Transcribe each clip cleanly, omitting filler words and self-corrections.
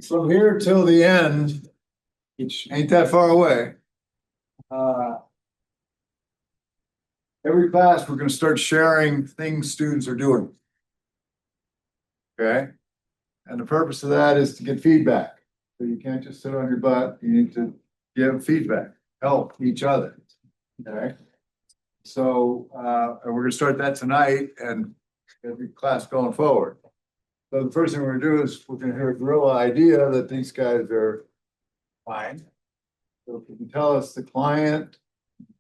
From here till the end, which ain't that far away. Every class, we're gonna start sharing things students are doing. Okay? And the purpose of that is to get feedback. So you can't just sit on your butt, you need to give feedback, help each other. Okay? So, and we're gonna start that tonight and every class going forward. So the first thing we're gonna do is we're gonna hear a guerrilla idea that these guys are fine. So if you can tell us the client,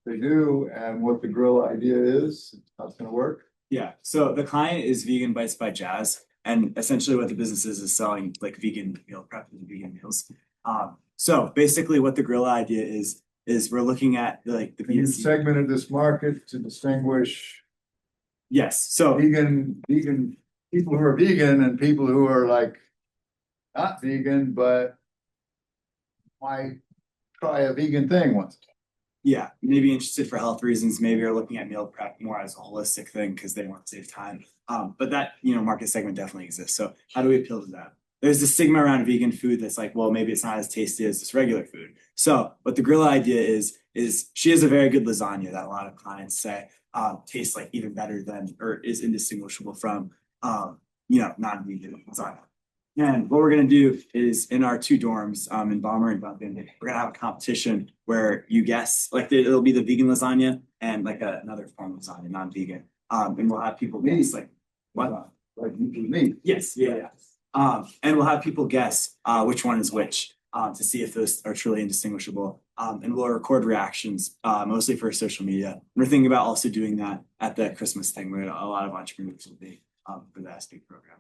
they do, and what the guerrilla idea is, how it's gonna work. Yeah, so the client is Vegan Bites by Jazz, and essentially what the business is selling like vegan meal prep and vegan meals. So basically what the guerrilla idea is we're looking at the You B2C. segmented this market to distinguish Yes, so vegan, people who are vegan and people who are like not vegan, but might try a vegan thing once. yeah, maybe interested for health reasons, maybe are looking at meal prep more as a holistic thing because they want to save time. But that market segment definitely exists. So how do we appeal to that? There's this stigma around vegan food that's like, well, maybe it's not as tasty as this regular food. So what the guerrilla idea is she has a very good lasagna that a lot of clients say tastes like even better than or is indistinguishable from non-vegan lasagna. And what we're gonna do is in our two dorms, in Balmer and Duncan, we're gonna have a competition where you guess, like it'll be the vegan lasagna and like another form of lasagna, non-vegan. And we'll have people guess like what? Like me. Yes, yeah. And we'll have people guess which one is which to see if those are truly indistinguishable. And we'll record reactions mostly for social media. We're thinking about also doing that at the Christmas thing where a lot of entrepreneurs will be for the SB program.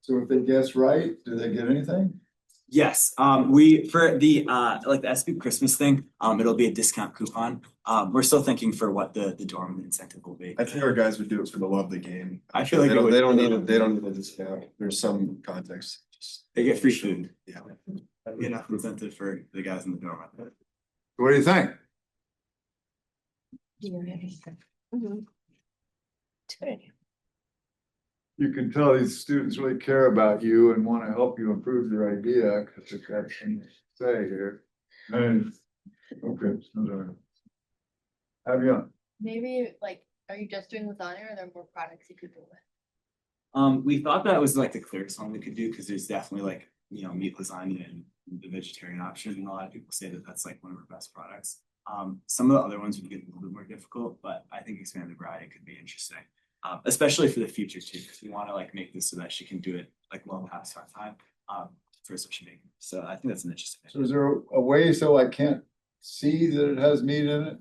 So if they guess right, do they get anything? Yes, we for the like the SB Christmas thing, it'll be a discount coupon. We're still thinking for what the dorm incentive will be. I think our guys would do it for the love of the game. I feel like they don't need a discount. There's some context. They get free food. Yeah. That'd be enough incentive for the guys in the dorm. What do you think? Mm-hmm. It's a good idea. You can tell these students really care about you and want to help you improve your idea, because it's got something to say here. And, okay, have you? Maybe like, are you just doing lasagna or are there more products you could do with? We thought that was like the clearest one we could do because there's definitely like meat lasagna and the vegetarian option, and a lot of people say that that's like one of our best products. Some of the other ones would get a little bit more difficult, but I think expanded variety could be interesting. Especially for the future too, because we want to like make this so that she can do it like well past our time for social media. So I think that's an interesting. So is there a way so I can't see that it has meat in it?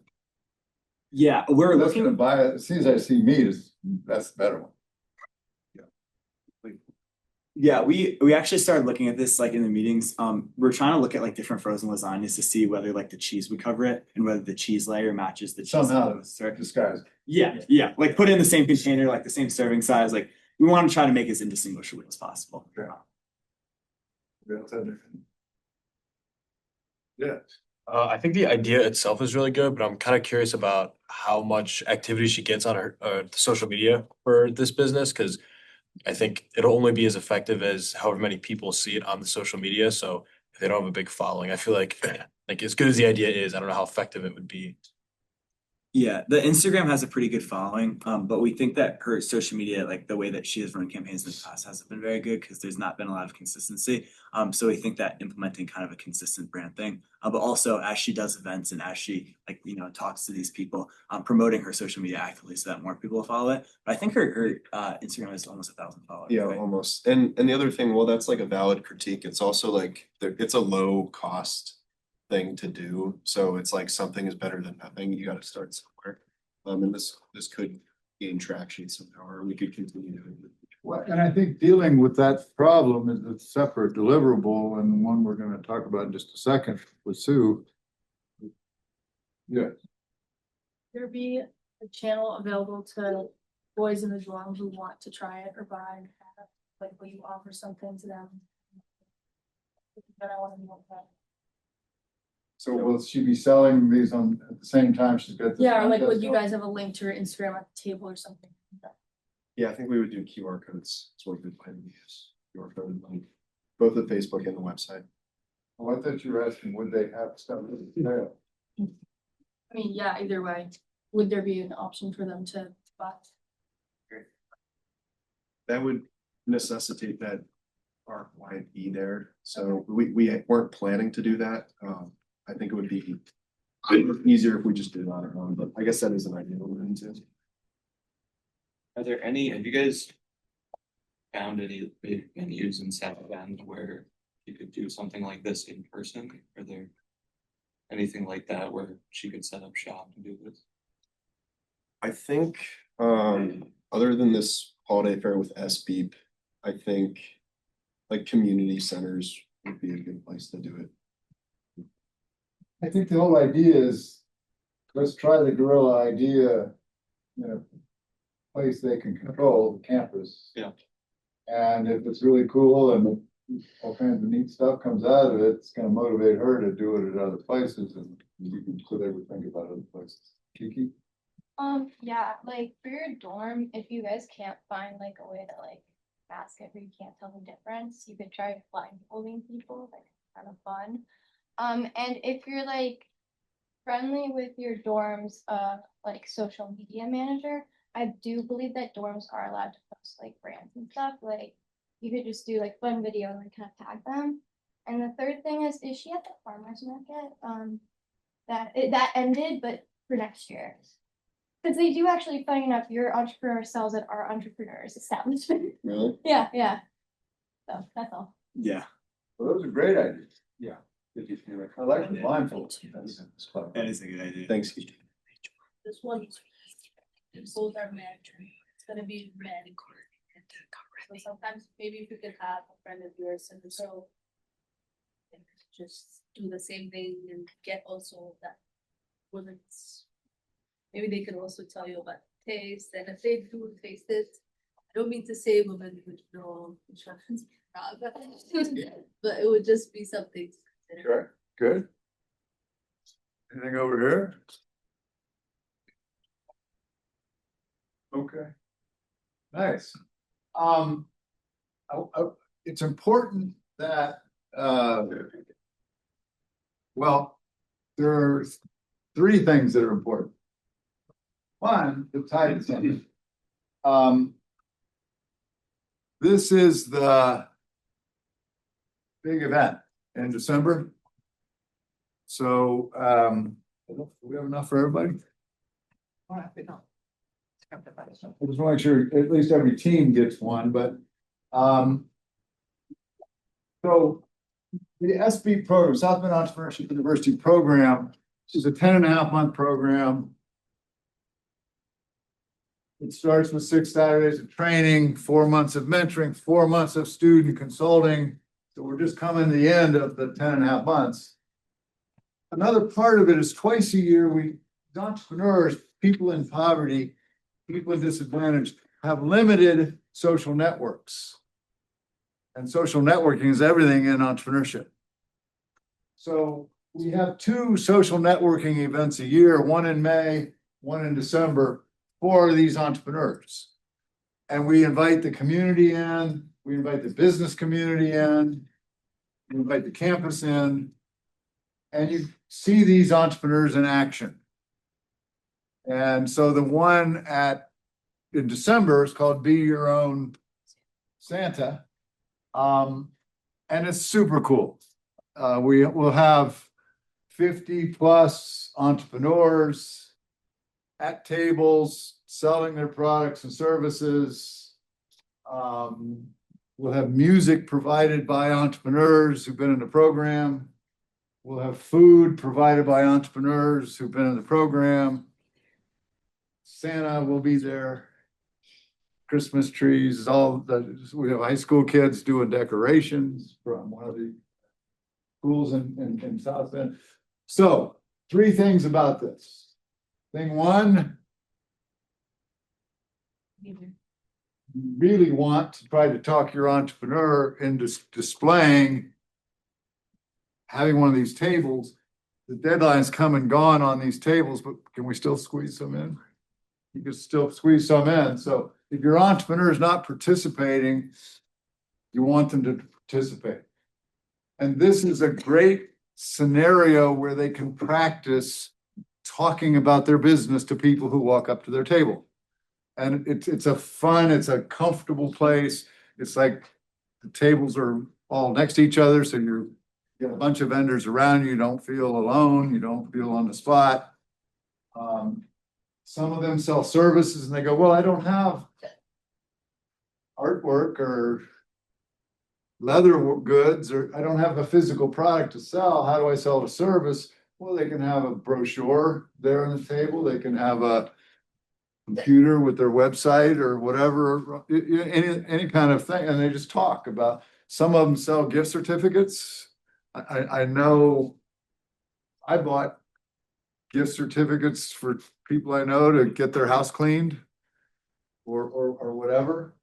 Yeah, we're That's gonna looking. buy it. As soon as I see meat, that's the better one. Yeah, we actually started looking at this like in the meetings. We're trying to look at like different frozen lasagnas to see whether like the cheese would cover it and whether the cheese layer matches the cheese. Somehow disguise. Yeah, like put it in the same container, like the same serving size. Like we want to try to make it as indistinguishable as possible. Yeah. I think the idea itself is really good, but I'm kind of curious about how much activity she gets on her social media for this business, because I think it'll only be as effective as however many people see it on the social media. So if they don't have a big following, I feel like as good as the idea is, I don't know how effective it would be. Yeah, the Instagram has a pretty good following, but we think that her social media, like the way that she has run campaigns in the past, hasn't been very good because there's not been a lot of consistency. So we think that implementing kind of a consistent brand thing, but also as she does events and as she talks to these people, promoting her social media actively so that more people will follow it. But I think her Instagram is almost 1,000 followers. Yeah, right? almost. And the other thing, well, that's like a valid critique. It's also like it's a low cost thing to do. So it's like something is better than nothing. You got to start somewhere. And this could gain traction somehow, or we could continue doing it. Well, and I think dealing with that problem is a separate deliverable, and one we're going to talk about in just a second with Sue. Yeah. There be a channel available to boys in the dorm who want to try it or buy and have, like, will you offer something to them? But I want to know that. So will she be selling these on at the same time she's got this? Yeah, or like, would contest you going? guys have a link to her Instagram at the table or something? Yeah, I think we would do QR codes. That's what we plan to use. QR code link. both the Facebook and the website. Oh, I thought you were asking, would they have stuff? Yeah. I mean, yeah, either way, would there be an option for them to buy? That would necessitate that ArcLight be there, so we weren't planning to do that. I think it would be easier if we just did it on our own, but I guess that is an idea we're going to. Are there any, have you guys found any big venues in South Bend where you could do something like this in person? Are there anything like that where she could set up shop and do this? I think, other than this holiday fair with SBEEP, I think like community centers would be a good place to do it. I think the whole idea is, let's try the guerrilla idea, you know, place they can control, the campus. Yeah. And if it's really cool and all kinds of neat stuff comes out of it, it's gonna motivate her to do it at other places, and you can, so they would think about other places. Kiki? Yeah, like for your dorm, if you guys can't find like a way to like mask it where you can't tell the difference, you could try blindfolding people, like kind of fun. And if you're like friendly with your dorm's like social media manager, I do believe that dorms are allowed to post like brands and stuff, like you could just do like fun video and kind of tag them. And the third thing is she at the farmer's market? That ended, but for next year. Because they do actually, funny enough, your entrepreneur sells at our entrepreneurs establishment. Really? Yeah, yeah. So that's all. Yeah, Well, those are great ideas. Yeah. I like the blindfold. that is a good idea. Thanks. This one's, both are mandatory, it's gonna be red. So sometimes maybe if you could have a friend of yours and so. Just do the same thing and get also that women's. Maybe they could also tell you about taste, and if they do taste it, I don't mean to say women would know instructions. But it would just be something to consider. Sure, good. Anything over here? Okay. Nice. It's important that, well, there are three things that are important. One, the tide is in. This is the big event in December. So, do we have enough for everybody? I just want to make sure at least every team gets one, but, so the SB program, South Bend Entrepreneurship University program, is a 10.5-month program. It starts with 6 Saturdays of training, 4 months of mentoring, 4 months of student consulting. So we're just coming to the end of the 10.5 months. Another part of it is twice a year, we, entrepreneurs, people in poverty, people in disadvantage, have limited social networks. And social networking is everything in entrepreneurship. So we have 2 social networking events a year, one in May, one in December, for these entrepreneurs. And we invite the community in, we invite the business community in, we invite the campus in, and you see these entrepreneurs in action. And so the one in December is called Be Your Own Santa. And it's super cool. We will have 50+ entrepreneurs at tables, selling their products and services. We'll have music provided by entrepreneurs who've been in the program. We'll have food provided by entrepreneurs who've been in the program. Santa will be there. Christmas trees, we have high school kids doing decorations from one of the schools in South Bend. So 3 things about this. Thing one, you really want to try to talk your entrepreneur into displaying, having one of these tables. The deadline's come and gone on these tables, but can we still squeeze some in? You can still squeeze some in. So if your entrepreneur is not participating, you want them to participate. And this is a great scenario where they can practice talking about their business to people who walk up to their table. And it's a fun, it's a comfortable place. It's like the tables are all next to each other, so you get a bunch of vendors around you, you don't feel alone, you don't feel on the spot. Some of them sell services and they go, well, I don't have artwork or leather goods, or I don't have a physical product to sell. How do I sell a service? Well, they can have a brochure there on the table. They can have a computer with their website or whatever, any kind of thing. And they just talk about, some of them sell gift certificates. I know I bought gift certificates for people I know to get their house cleaned or whatever.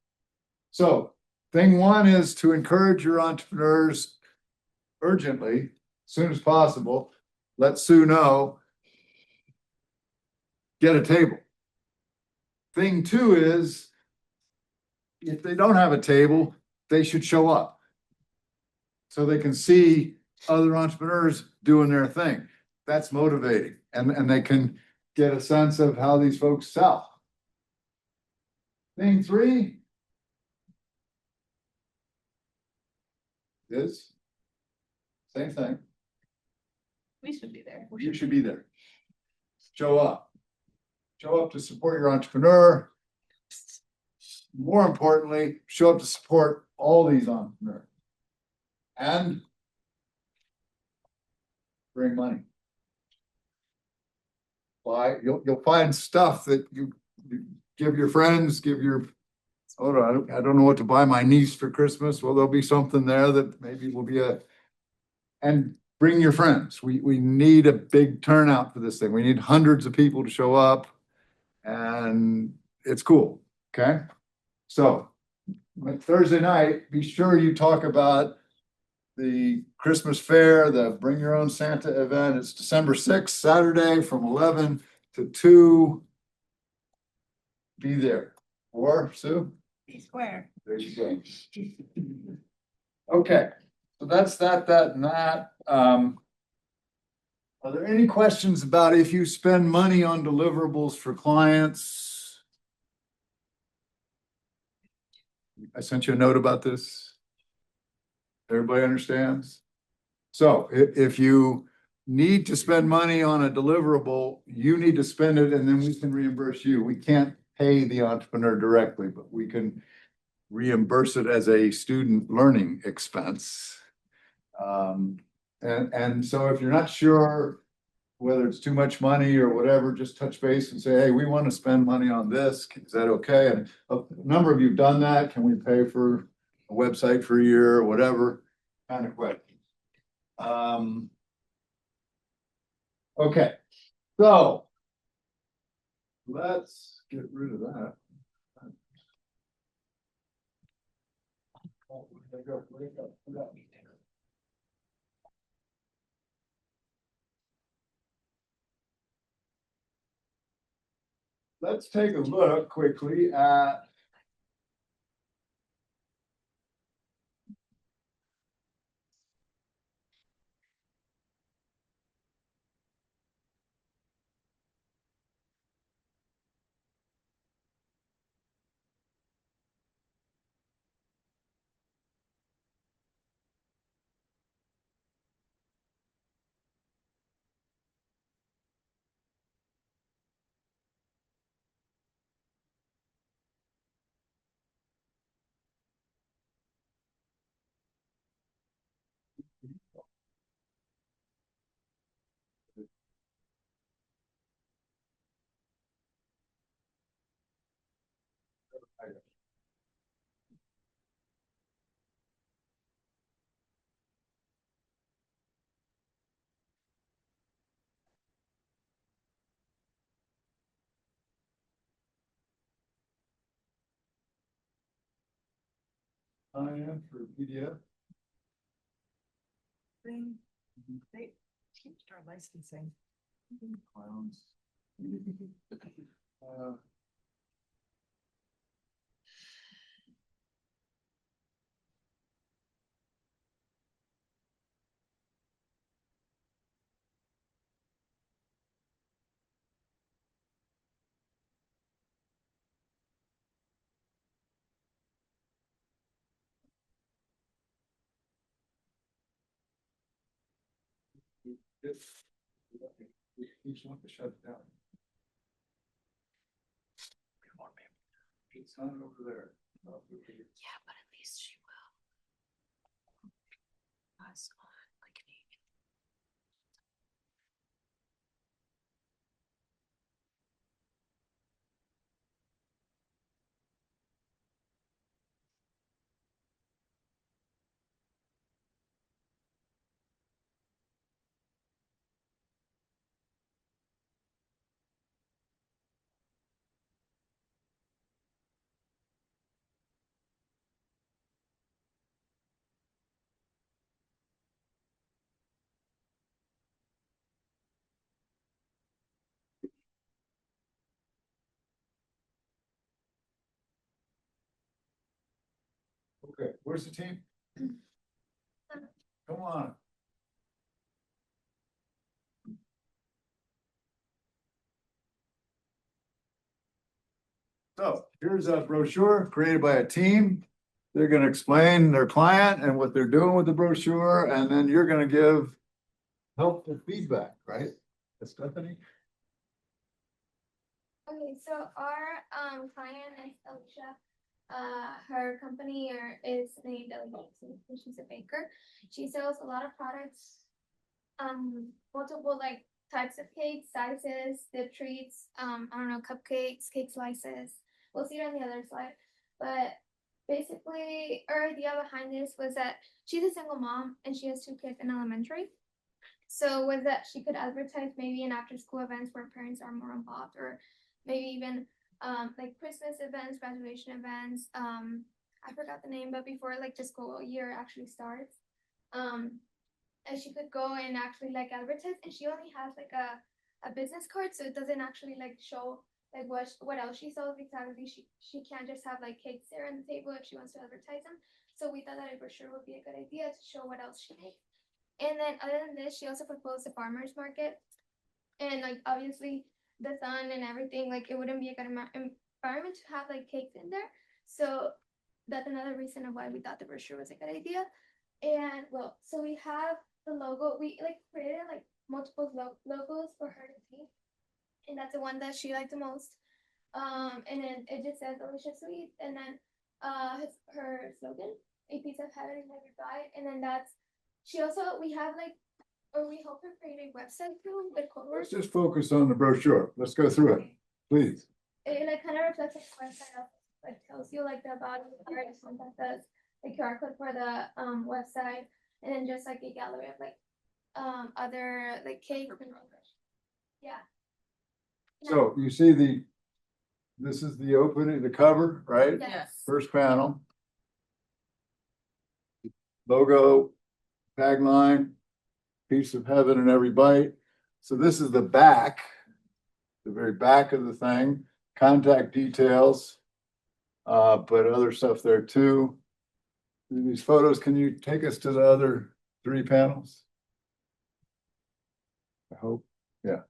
So thing one is to encourage your entrepreneurs urgently, as soon as possible. Let Sue know. Get a table. Thing two is, if they don't have a table, they should show up. So they can see other entrepreneurs doing their thing. That's motivating. And they can get a sense of how these folks sell. Thing three is same thing. We should be there. You should be there. Show up. Show up to support your entrepreneur. More importantly, show up to support all these entrepreneurs. And bring money. You'll find stuff that you give your friends, give your, oh, I don't know what to buy my niece for Christmas. Well, there'll be something there that maybe will be and bring your friends. We need a big turnout for this thing. We need hundreds of people to show up, and it's cool, okay? So Thursday night, be sure you talk about the Christmas fair, the Bring Your Own Santa event. It's December 6th, Saturday from 11 to 2. Be there. Or, Sue? Be square. There you go. Okay, so that's that, and that. Are there any questions about if you spend money on deliverables for clients? I sent you a note about this. Everybody understands? So if you need to spend money on a deliverable, you need to spend it and then we can reimburse you. We can't pay the entrepreneur directly, but we can reimburse it as a student learning expense. And so if you're not sure whether it's too much money or whatever, just touch base and say, hey, we want to spend money on this. Is that okay? And a number of you have done that. Can we pay for a website for a year or whatever kind of question? Okay, so let's get rid of that. Let's take a look quickly at IM for PDF. They changed our licensing. Clowns. Each one to shut it down. It's not over there. Yeah, but at least she will. Us on like an Okay, where's the team? Come on. So here's a brochure created by a team. They're gonna explain their client and what they're doing with the brochure, and then you're gonna give helpful feedback, right? Stephanie? Okay, so our client is Alicia. Her company is named Alicia, and she's a baker. She sells a lot of products. Multiple like types of cakes, sizes, dip treats, I don't know, cupcakes, cake slices. We'll see it on the other slide. But basically, her idea behind this was that she's a single mom and she has 2 kids in elementary. So with that, she could advertise maybe in after school events where parents are more involved, or maybe even like Christmas events, graduation events. I forgot the name, but before like the school year actually starts. And she could go and actually like advertise, and she only has like a business card, so it doesn't actually like show like what else she sells exactly. She can't just have like cakes there on the table if she wants to advertise them. So we thought that a brochure would be a good idea to show what else she makes. And then other than this, she also proposed a farmer's market. And like obviously the sun and everything, like it wouldn't be a good environment to have like cakes in there. So that's another reason of why we thought the brochure was a good idea. And well, so we have the logo. We like created like multiple logos for her to see. And that's the one that she liked the most. And then it just says Alicia Sweets, and then her slogan, a piece of heaven in every bite. And then that's we have like, or we hope to create a website too with code Let's words. just focus on the brochure. Let's go through it, please. It like kind of reflects like the website of, like tells you like the about card, contact us, the QR code for the website, and then just like a gallery of like other like cake. Yeah. So you see this is the opening, the cover, right? Yes. First panel. Logo, tagline, piece of heaven in every bite. So this is the back, the very back of the thing, contact details. But other stuff there too. These photos, can you take us to the other 3 panels? I hope, yeah.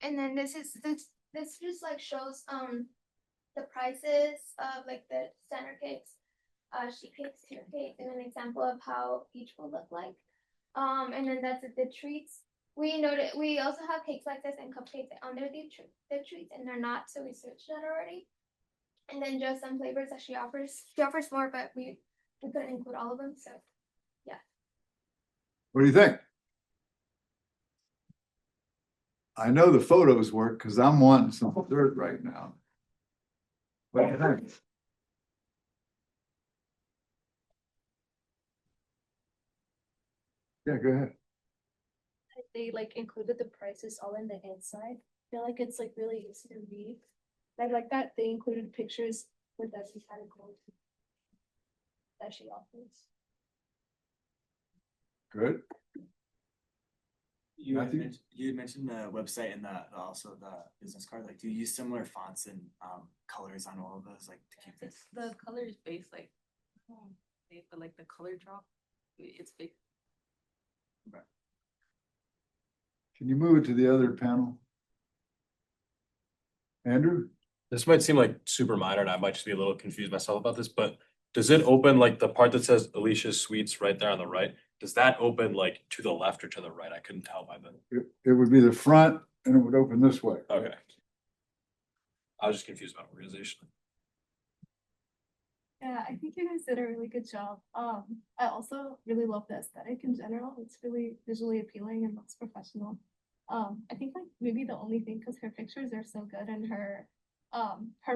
And then this just like shows the prices of like the center cakes, sheet cakes, tier cakes, and an example of how each will look like. And then that's the treats. We also have cakes like this and cupcakes under the treats, and they're not, so we switched that already. And then just some flavors that she offers. She offers more, but we couldn't include all of them, so yeah. What do you think? I know the photos work because I'm wanting some dirt right now. What do you think? Yeah, go ahead. They like included the prices all in the inside. I feel like it's like really easy to read. I like that they included pictures with every kind of code that she offers. Good. You had Matthew? mentioned the website and also the business card. Like, do you use similar fonts and colors on all of those, like to keep it? The color is based like, but like the color drop, it's big. Can you move it to the other panel? Andrew? This might seem like super minor and I might just be a little confused myself about this, but does it open like the part that says Alicia's Sweets right there on the right? does that open like to the left or to the right? I couldn't tell by the, It would be the front and it would open this way. okay. I was just confused about organization. Yeah, I think you guys did a really good job. I also really love the aesthetic in general. It's really visually appealing and looks professional. I think like maybe the only thing, because her pictures are so good and her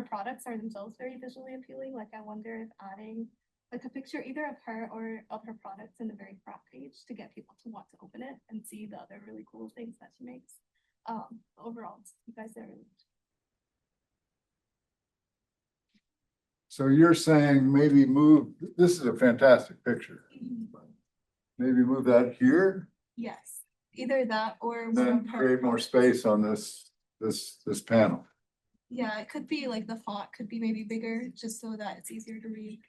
products are themselves very visually appealing. Like I wonder if adding like a picture either of her or of her products in the very front page to get people to want to open it and see the other really cool things that she makes. Overall, you guys did a really good job. So you're saying maybe move, this is a fantastic picture. Maybe move that here, Yes, either that or one then of her create more products. space on this panel. Yeah, it could be like the font could be maybe bigger, just so that it's easier to read.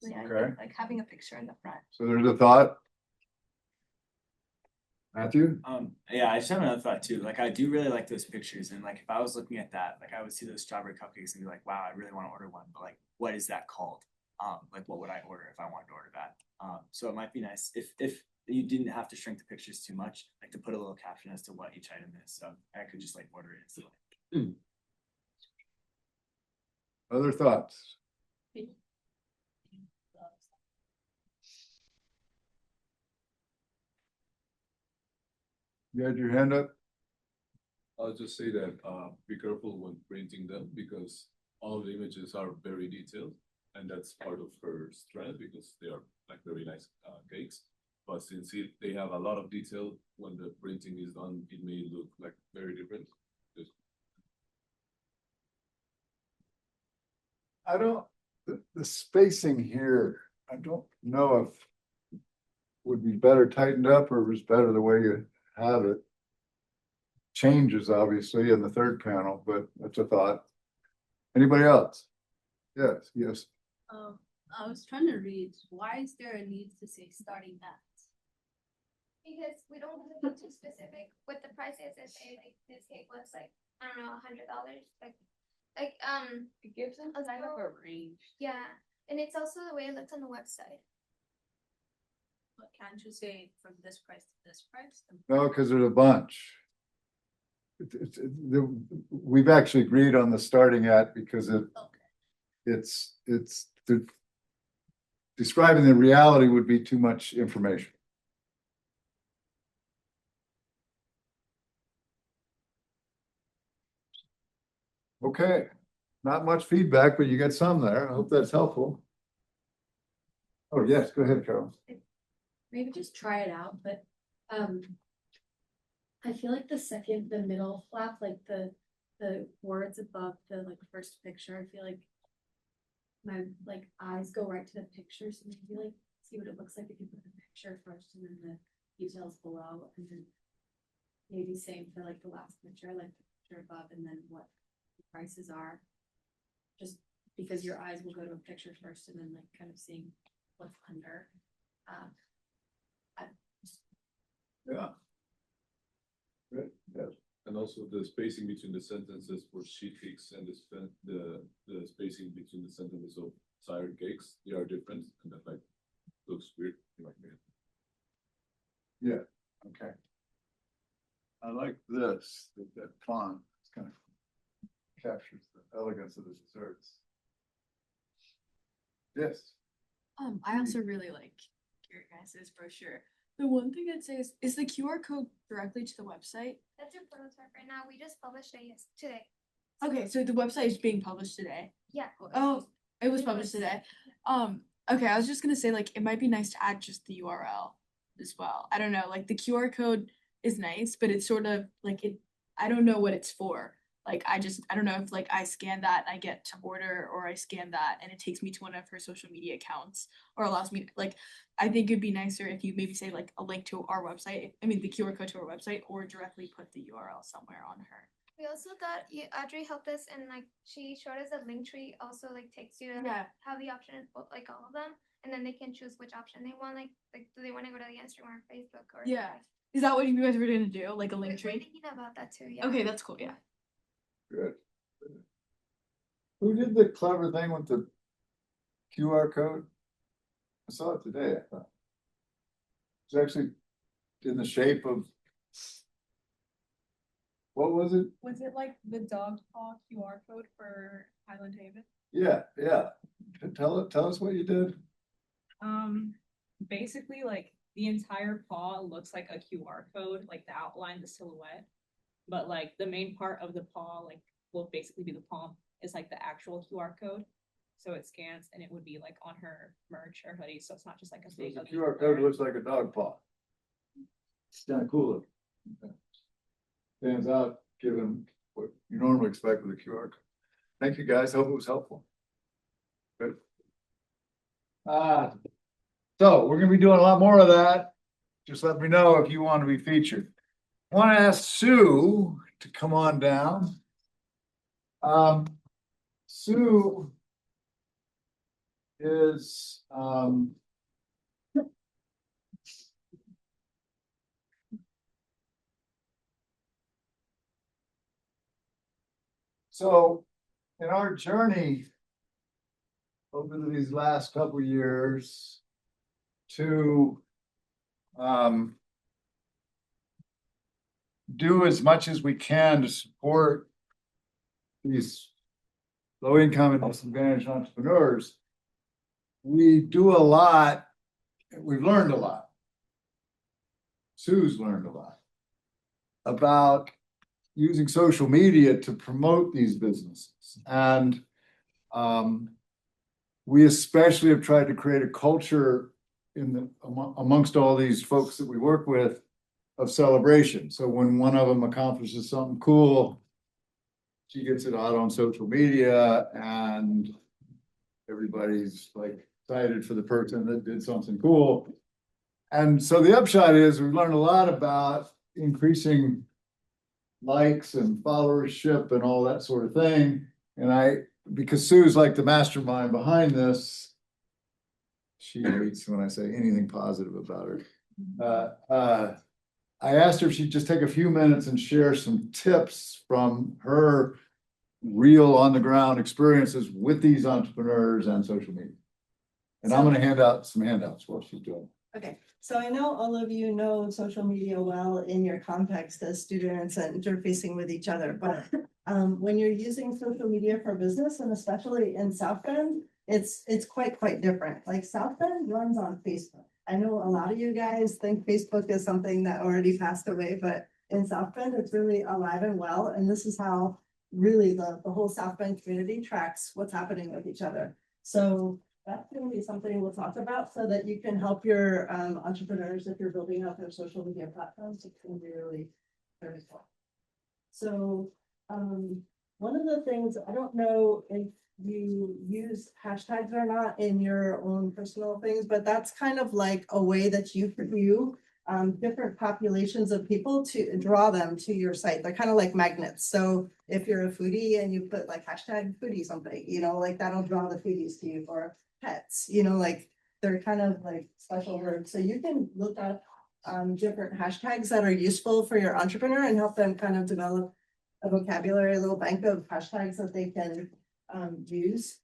So yeah, I think, Okay. like having a picture in the front. So there's a thought. Matthew? Yeah, I just have another thought too. Like, I do really like those pictures, and like, if I was looking at that, like, I would see those strawberry cupcakes and be like, wow, I really want to order one, but like, what is that called? Like, what would I order if I wanted to order that? So it might be nice if you didn't have to shrink the pictures too much, like to put a little caption as to what each item is, so I could just like order it instantly. Other thoughts? You had your hand up? I'll just say that, be careful when printing them because all of the images are very detailed. And that's part of her strength because they are like very nice cakes. But since they have a lot of detail, when the printing is done, it may look like very different. Just I don't, the spacing here, I don't know if would be better tightened up or was better the way you have it. Changes obviously in the third panel, but that's a thought. Anybody else? Yes, yes. I was trying to read, why is there a need to say starting at? Because we don't want to be too specific with the prices, if say like this cake was like, I don't know, $100, It gives them a kind of a little- range, yeah, and it's also the way it looks on the website. but can't you say from this price to this price? No, because there's a bunch. We've actually agreed on the starting at because it's describing the reality would be too much information. Okay, not much feedback, but you got some there. I hope that's helpful. Oh, yes, go ahead, Carol. Maybe just try it out, but I feel like the middle flap, like the words above the like first picture, I feel like my like eyes go right to the picture, so maybe like see what it looks like if you put the picture first and then the details below, and then maybe same for like the last picture, like the picture above and then what the prices are. Just because your eyes will go to a picture first and then like kind of seeing what's under. Yeah. Good, yes. and also the spacing between the sentences for sheet cakes and the spacing between the sentences of siren cakes, they are different and that like looks weird. Like Yeah, okay. I like this, that font, it's kind of captures the elegance of the desserts. Yes, I also really like your guys' brochure. The one thing I'd say is the QR code directly to the website? That's your prototype right now, we just published it today. Okay, so the website is being published today. Yeah. Oh, it was published today. Okay, I was just gonna say like it might be nice to add just the URL as well. I don't know, like the QR code is nice, but it's sort of like I don't know what it's for. Like I don't know if like I scan that and I get to order, or I scan that and it takes me to one of her social media accounts, or allows me like I think it'd be nicer if you maybe say like a link to our website. I mean the QR code to our website, or directly put the URL somewhere on her. We also thought Audrey helped us, and like she showed us a link tree also like takes you to Yeah. have the option of like all of them, and then they can choose which option they want, like do they want to go to the Instagram or Facebook or Yeah. Is that what you guys were gonna do? Like a link We're tree? thinking about that too, yeah. Okay, that's cool, yeah. good. Who did the clever thing with the QR code? I saw it today, I thought. It's actually in the shape of. What was it? Was it like the dog paw QR code for Highland Haven? Yeah, yeah. Tell us what you did. Basically like the entire paw looks like a QR code, like the outline, the silhouette. But like the main part of the paw, like will basically be the palm, is like the actual QR code. So it scans and it would be like on her merch or hoodie, so it's not just like a So big. the ugly QR blur. code looks like a dog paw. It's kind of cool. Stands out, given what you normally expect with a QR code. Thank you, guys. Hope it was helpful. Good. So we're gonna be doing a lot more of that. Just let me know if you want to be featured. I want to ask Sue to come on down. Sue is, so in our journey over these last couple of years to do as much as we can to support these low income and disadvantaged entrepreneurs, we do a lot. We've learned a lot. Sue's learned a lot about using social media to promote these businesses. And we especially have tried to create a culture in the amongst all these folks that we work with of celebration. So when one of them accomplishes something cool, she gets it out on social media and everybody's like excited for the person that did something cool. And so the upshot is we've learned a lot about increasing likes and followership and all that sort of thing. And because Sue's like the mastermind behind this, she hates when I say anything positive about her. I asked her if she'd just take a few minutes and share some tips from her real on the ground experiences with these entrepreneurs and social media. And I'm gonna hand out some handouts while she's doing. Okay, so I know all of you know social media well in your context as students and interfacing with each other, but when you're using social media for business and especially in South Bend, it's quite different. Like South Bend runs on Facebook. I know a lot of you guys think Facebook is something that already passed away, but in South Bend, it's really alive and well. And this is how really the whole South Bend community tracks what's happening with each other. So that's going to be something we'll talk about so that you can help your entrepreneurs if you're building out their social media platforms. It's going to be really very cool. So one of the things, I don't know if you use hashtags or not in your own personal things, but that's kind of like a way that you view different populations of people to draw them to your site. They're kind of like magnets. So if you're a foodie and you put like hashtag foodie something, you know, like that'll draw the foodies to you, or pets, you know, like they're kind of like special words. So you can look up different hashtags that are useful for your entrepreneur and help them kind of develop a vocabulary, a little bank of hashtags that they can use.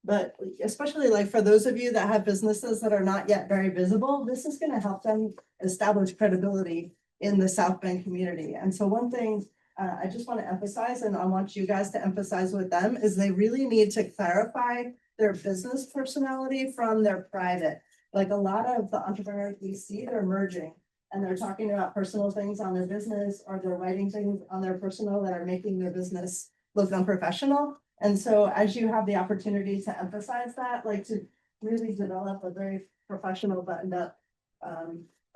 But especially like for those of you that have businesses that are not yet very visible, this is going to help them establish credibility in the South Bend community. And so one thing I just want to emphasize, and I want you guys to emphasize with them, is they really need to clarify their business personality from their private. Like a lot of the entrepreneurs we see, they're merging and they're talking about personal things on their business, or they're writing things on their personal that are making their business look unprofessional. And so as you have the opportunity to emphasize that, like to really develop a very professional buttoned up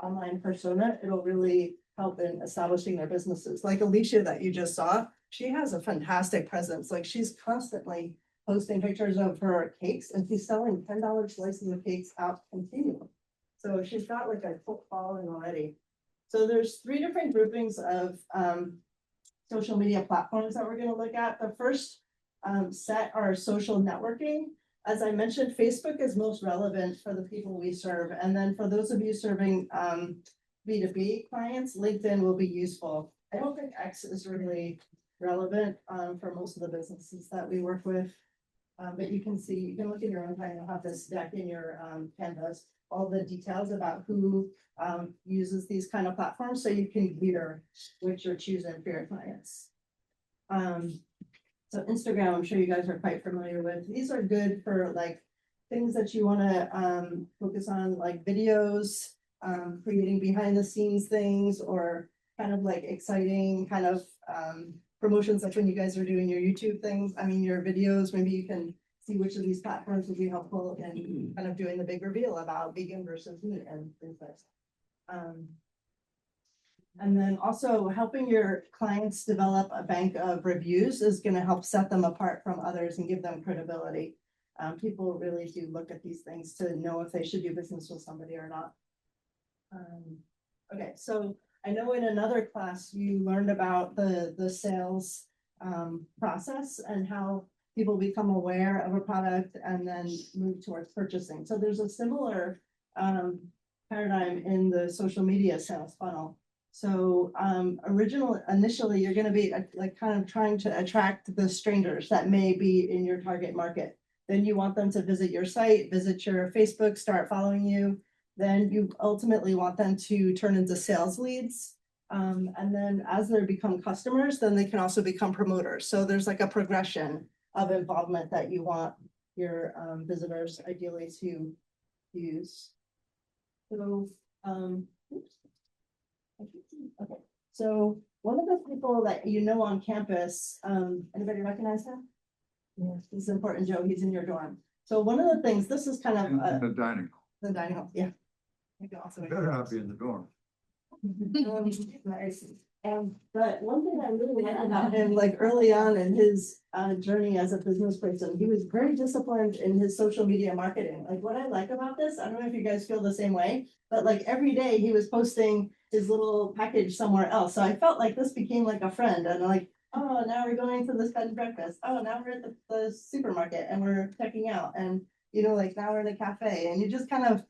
online persona, it'll really help in establishing their businesses. Like Alicia that you just saw, she has a fantastic presence. Like she's constantly posting pictures of her cakes and she's selling $10 slices of cakes out continually. So she's got like a cult following already. So there's 3 different groupings of social media platforms that we're going to look at. The first set are social networking. As I mentioned, Facebook is most relevant for the people we serve. And then for those of you serving B2B clients, LinkedIn will be useful. I don't think X is really relevant for most of the businesses that we work with. But you can see, you can look in your own time, you'll have this deck in your Canvas, all the details about who uses these kind of platforms, so you can gear which you're choosing for your clients. So Instagram, I'm sure you guys are quite familiar with. These are good for like things that you wanna focus on, like videos, creating behind the scenes things, or kind of like exciting kind of promotions, like when you guys are doing your YouTube things, I mean, your videos, maybe you can see which of these platforms would be helpful in kind of doing the big reveal about vegan versus meat and things like that. And then also helping your clients develop a bank of reviews is gonna help set them apart from others and give them credibility. People really do look at these things to know if they should do business with somebody or not. Okay, so I know in another class you learned about the sales process and how people become aware of a product and then move towards purchasing. So there's a similar paradigm in the social media sales funnel. So initially, you're gonna be like kind of trying to attract the strangers that may be in your target market. Then you want them to visit your site, visit your Facebook, start following you. Then you ultimately want them to turn into sales leads. And then as they become customers, then they can also become promoters. So there's like a progression of involvement that you want your visitors ideally to use. So, oops. Okay, so one of the people that you know on campus, anybody recognize him? Yeah, this is important, Joe, he's in your dorm. So one of the things, this is kind In of the dining hall. the dining hall, yeah. Maybe also- Better not be in the dorm. Nice. But one thing I really liked about him, like early on in his journey as a business person, he was very disciplined in his social media marketing. Like what I like about this, I don't know if you guys feel the same way, but like every day he was posting his little package somewhere else. So I felt like this became like a friend, and like, oh, now we're going to this bed and breakfast. Oh, now we're at the supermarket and we're checking out. And you know, like now we're in a cafe, and you just kind of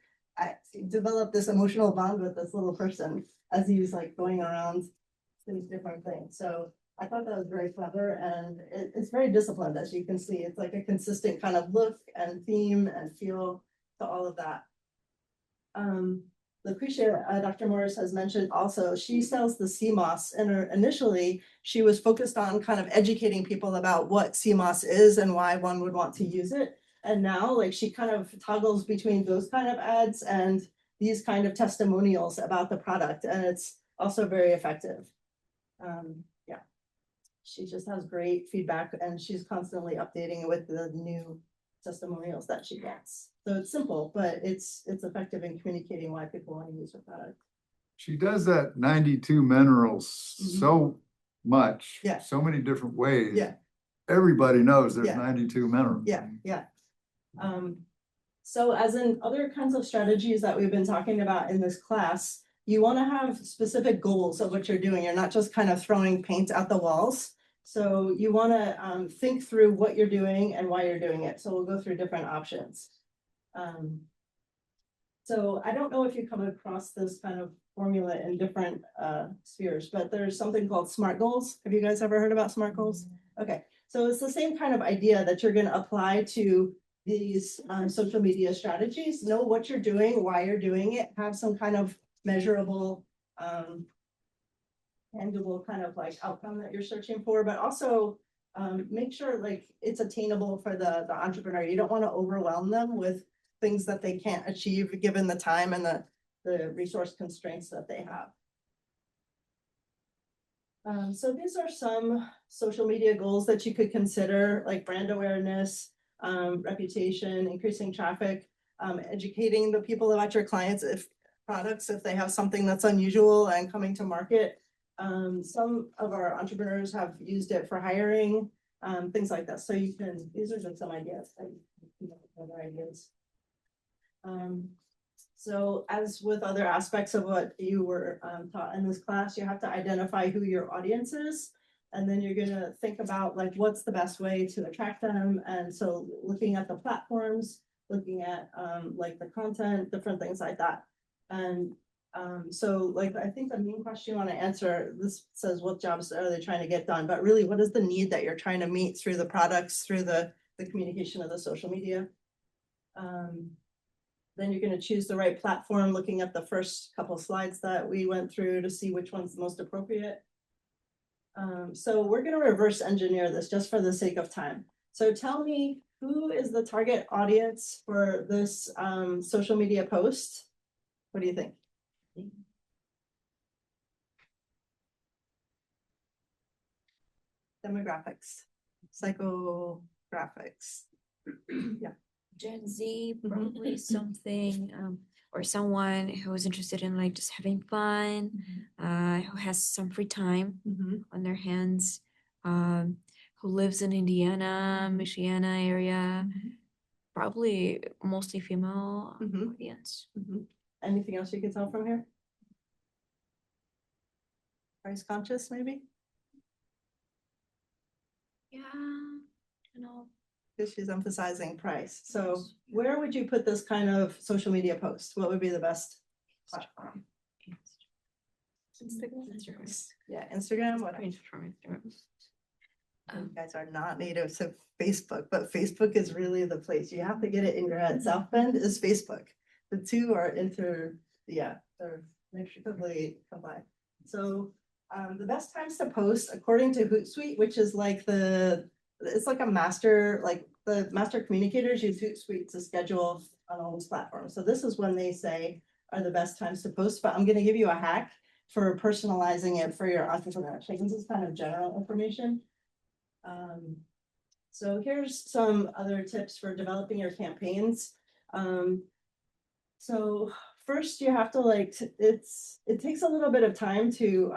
develop this emotional bond with this little person as he was like going around these different things. So I thought that was very clever, and it's very disciplined, as you can see. It's like a consistent kind of look and theme and feel to all of that. Lucretia, Dr. Morris has mentioned also, she sells the CMOS, and initially she was focused on kind of educating people about what CMOS is and why one would want to use it. And now like she kind of toggles between those kind of ads and these kind of testimonials about the product, and it's also very effective. Yeah, she just has great feedback, and she's constantly updating it with the new testimonials that she gets. So it's simple, but it's effective in communicating why people want to use her product. She does that 92 minerals Mhm. so much. Yeah. So many different ways. Yeah. Everybody knows there's Yeah. 92 minerals. Yeah. So as in other kinds of strategies that we've been talking about in this class, you want to have specific goals of what you're doing. You're not just kind of throwing paint at the walls. So you want to think through what you're doing and why you're doing it. So we'll go through different options. So I don't know if you come across this kind of formula in different spheres, but there's something called SMART goals. Have you guys ever heard about SMART goals? Okay, so it's the same kind of idea that you're going to apply to these social media strategies. Know what you're doing, why you're doing it, have some kind of measurable, tangible kind of like outcome that you're searching for, but also make sure like it's attainable for the entrepreneur. You don't want to overwhelm them with things that they can't achieve given the time and the resource constraints that they have. So these are some social media goals that you could consider, like brand awareness, reputation, increasing traffic, educating the people about your clients if they have something that's unusual and coming to market. Some of our entrepreneurs have used it for hiring, things like that. So you can, these are just some ideas. Other ideas. So as with other aspects of what you were taught in this class, you have to identify who your audience is. And then you're gonna think about like, what's the best way to attract them? And so looking at the platforms, looking at like the content, different things like that. And so like, I think the main question you wanna answer, this says what jobs are they trying to get done? But really, what is the need that you're trying to meet through the products, through the the communication of the social media. Then you're gonna choose the right platform, looking at the first couple slides that we went through to see which one's the most appropriate. So we're gonna reverse engineer this just for the sake of time. So tell me, who is the target audience for this social media post? What do you think? Demographics, psychographics. Yeah. Gen Z, Mhm. probably something, or someone who is interested in like just having fun, who has some free time Mhm. on their hands, who lives in Indiana, Michiana area, probably mostly female Mhm. audience. Mhm. Anything else you can tell from here? Price conscious, maybe? Yeah, you know. Because she's emphasizing price. So where would you put this kind of social media post? What would be the best platform? Instagram. Yeah, Instagram, what? From Instagram. You guys are not native to Facebook, but Facebook is really the place. You have to get it in your head. South Bend is Facebook. The two are they're inextricably combined. So the best times to post, according to Hootsuite, which is like it's like a master, like the master communicators use Hootsuite to schedule on all these platforms. So this is when they say are the best times to post, but I'm gonna give you a hack for personalizing it for your entrepreneurship. This is kind of general information. So here's some other tips for developing your campaigns. So first you have to it takes a little bit of time to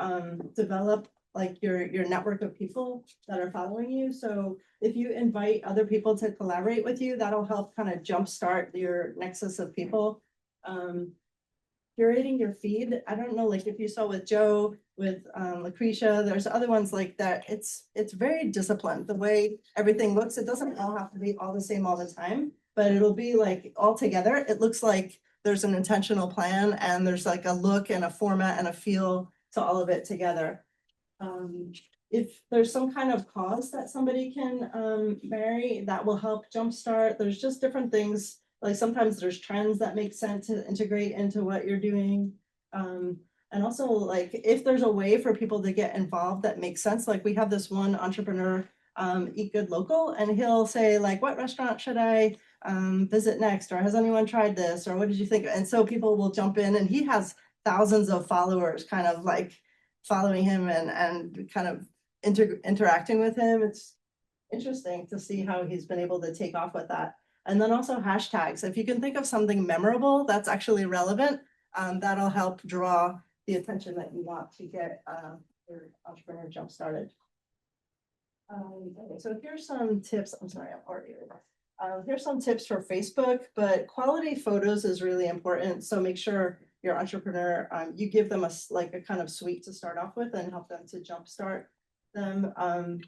develop like your network of people that are following you. So if you invite other people to collaborate with you, that'll help kind of jumpstart your nexus of people. Curating your feed. I don't know, like if you saw with Joe, with Lucretia, there's other ones like that. It's very disciplined. The way everything looks, it doesn't all have to be all the same all the time, but it'll be like all together. It looks like there's an intentional plan and there's like a look and a format and a feel to all of it together. If there's some kind of cause that somebody can marry, that will help jumpstart. There's just different things. Like sometimes there's trends that make sense to integrate into what you're doing. And also like if there's a way for people to get involved that makes sense, like we have this one entrepreneur, Eat Good Local, and he'll say like, what restaurant should I visit next? Or has anyone tried this? Or what did you think? And so people will jump in and he has thousands of followers kind of like following him and kind of interacting with him. It's interesting to see how he's been able to take off with that. And then also hashtags. If you can think of something memorable that's actually relevant, that'll help draw the attention that you want to get your entrepreneur jump started. Okay, so here's some tips. I'm sorry, I'm already over. Here's some tips for Facebook, but quality photos is really important. So make sure your entrepreneur, you give them a kind of suite to start off with and help them to jumpstart them.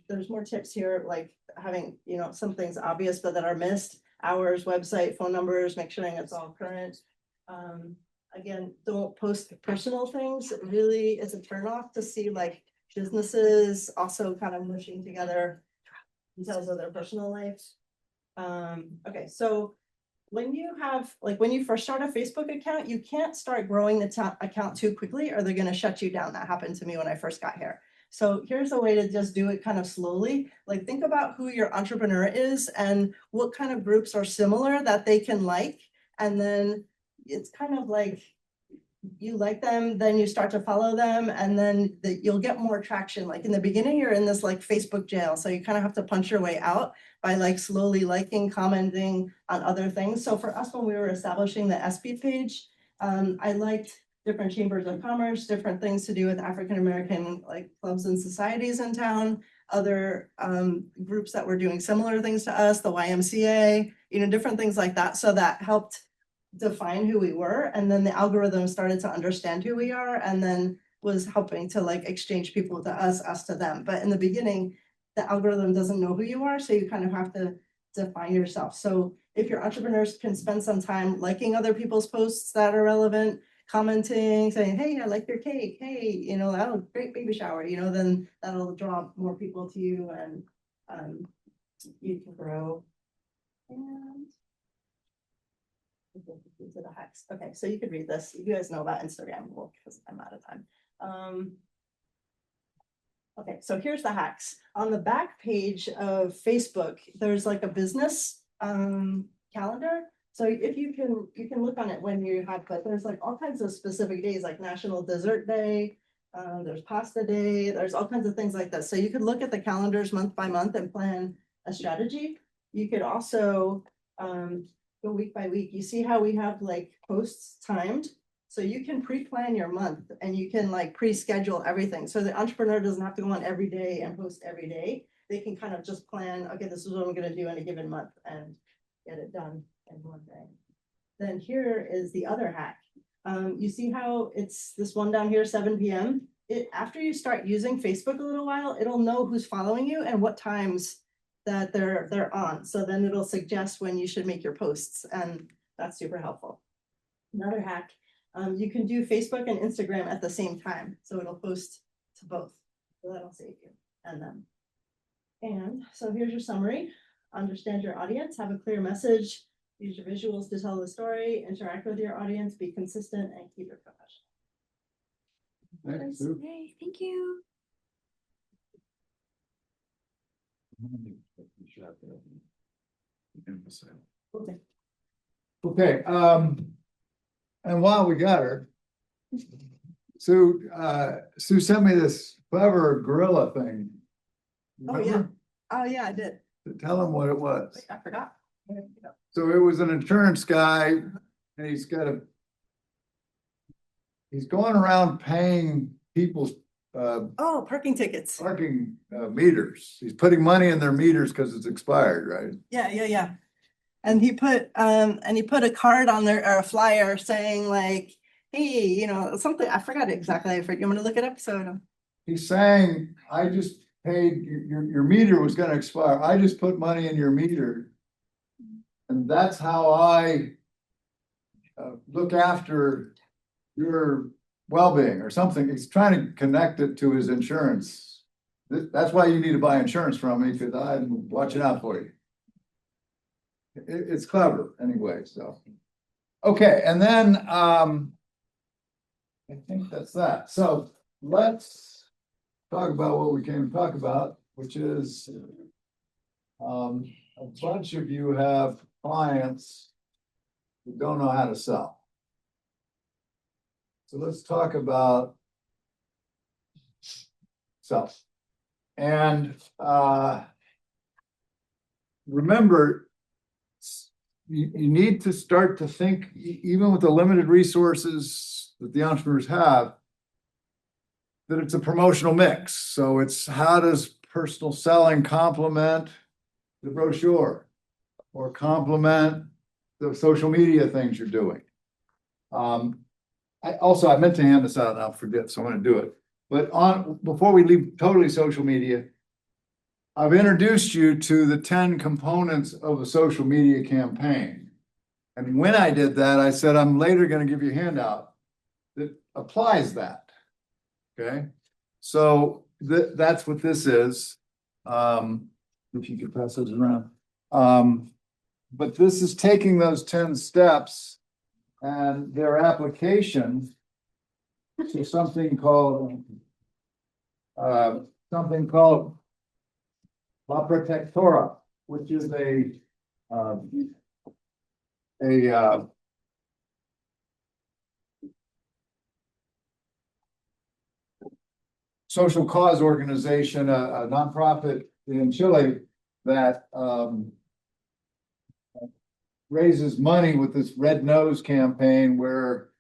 There's more tips here, like having, some things obvious but that are missed. Hours, website, phone numbers, make sure it's all current. Again, don't post personal things. It really is a turnoff to see like businesses also kind of mushing together details of their personal lives. Okay, so when you first start a Facebook account, you can't start growing the account too quickly or they're going to shut you down. That happened to me when I first got here. So here's a way to just do it kind of slowly. Like think about who your entrepreneur is and what kind of groups are similar that they can like. And then it's kind of like you like them, then you start to follow them, and then you'll get more traction. Like in the beginning, you're in this like Facebook jail. So you kind of have to punch your way out by like slowly liking, commenting on other things. So for us, when we were establishing the SB page, I liked different chambers of commerce, different things to do with African-American like clubs and societies in town, other groups that were doing similar things to us, the YMCA, different things like that. So that helped define who we were. And then the algorithm started to understand who we are and then was helping to like exchange people to us to them. But in the beginning, the algorithm doesn't know who you are. So you kind of have to define yourself. So if your entrepreneurs can spend some time liking other people's posts that are relevant, commenting, saying, hey, I like your cake. Hey, oh, great baby shower, then that'll draw more people to you and you can grow. These are the hacks. Okay, so you could read this. You guys know about Instagram, well, because I'm out of time. Okay, so here's the hacks. On the back page of Facebook, there's like a business calendar. So if you can look on it when you have, but there's like all kinds of specific days, like National Dessert Day. There's Pasta Day, there's all kinds of things like that. So you could look at the calendars month by month and plan a strategy. You could also go week by week. You see how we have like posts timed? So you can pre-plan your month and you can like pre-schedule everything. So the entrepreneur doesn't have to go on every day and post every day. They can kind of just plan, okay, this is what I'm gonna do in a given month and get it done in one day. Then here is the other hack. You see how it's this one down here, 7 p.m. After you start using Facebook a little while, it'll know who's following you and what times that they're on. So then it'll suggest when you should make your posts, and that's super helpful. Another hack, you can do Facebook and Instagram at the same time. So it'll post to both. So that'll save you and them. And so here's your summary. Understand your audience, have a clear message, use your visuals to tell the story, interact with your audience, be consistent, and keep it professional. Thanks, Sue. Yay, thank you. Okay, and while we got her, Sue sent me this clever gorilla thing. Oh, yeah. Oh, yeah, I did. Tell him what it was. Wait, I forgot. There you go. So it was an insurance guy and he's going around paying people's Oh, parking tickets. parking meters. He's putting money in their meters because it's expired, right? Yeah. And he put a card on there or a flyer saying like, hey, you know, something, I forgot exactly. You want me to look it up? So He's saying, I just paid, your meter was gonna expire. I just put money in your meter. And that's how I look after your well-being or something. He's trying to connect it to his insurance. That's why you need to buy insurance from me, because I'm watching out for you. It's clever anyway, so. Okay, and then I think that's that. So let's talk about what we came to talk about, which is a bunch of you have clients who don't know how to sell. So let's talk about self. And remember, you need to start to think, even with the limited resources that the entrepreneurs have, that it's a promotional mix. So it's how does personal selling complement the brochure or complement the social media things you're doing? I meant to hand this out and I'll forget, so I'm going to do it. But before we leave totally social media, I've introduced you to the 10 components of a social media campaign. And when I did that, I said, I'm later going to give you a handout that applies that. Okay, so that's what this is. If you could pass those around. But this is taking those 10 steps and their application to something called La Protectora, which is a social cause organization, a nonprofit in Chile that raises money with this Red Nose campaign, where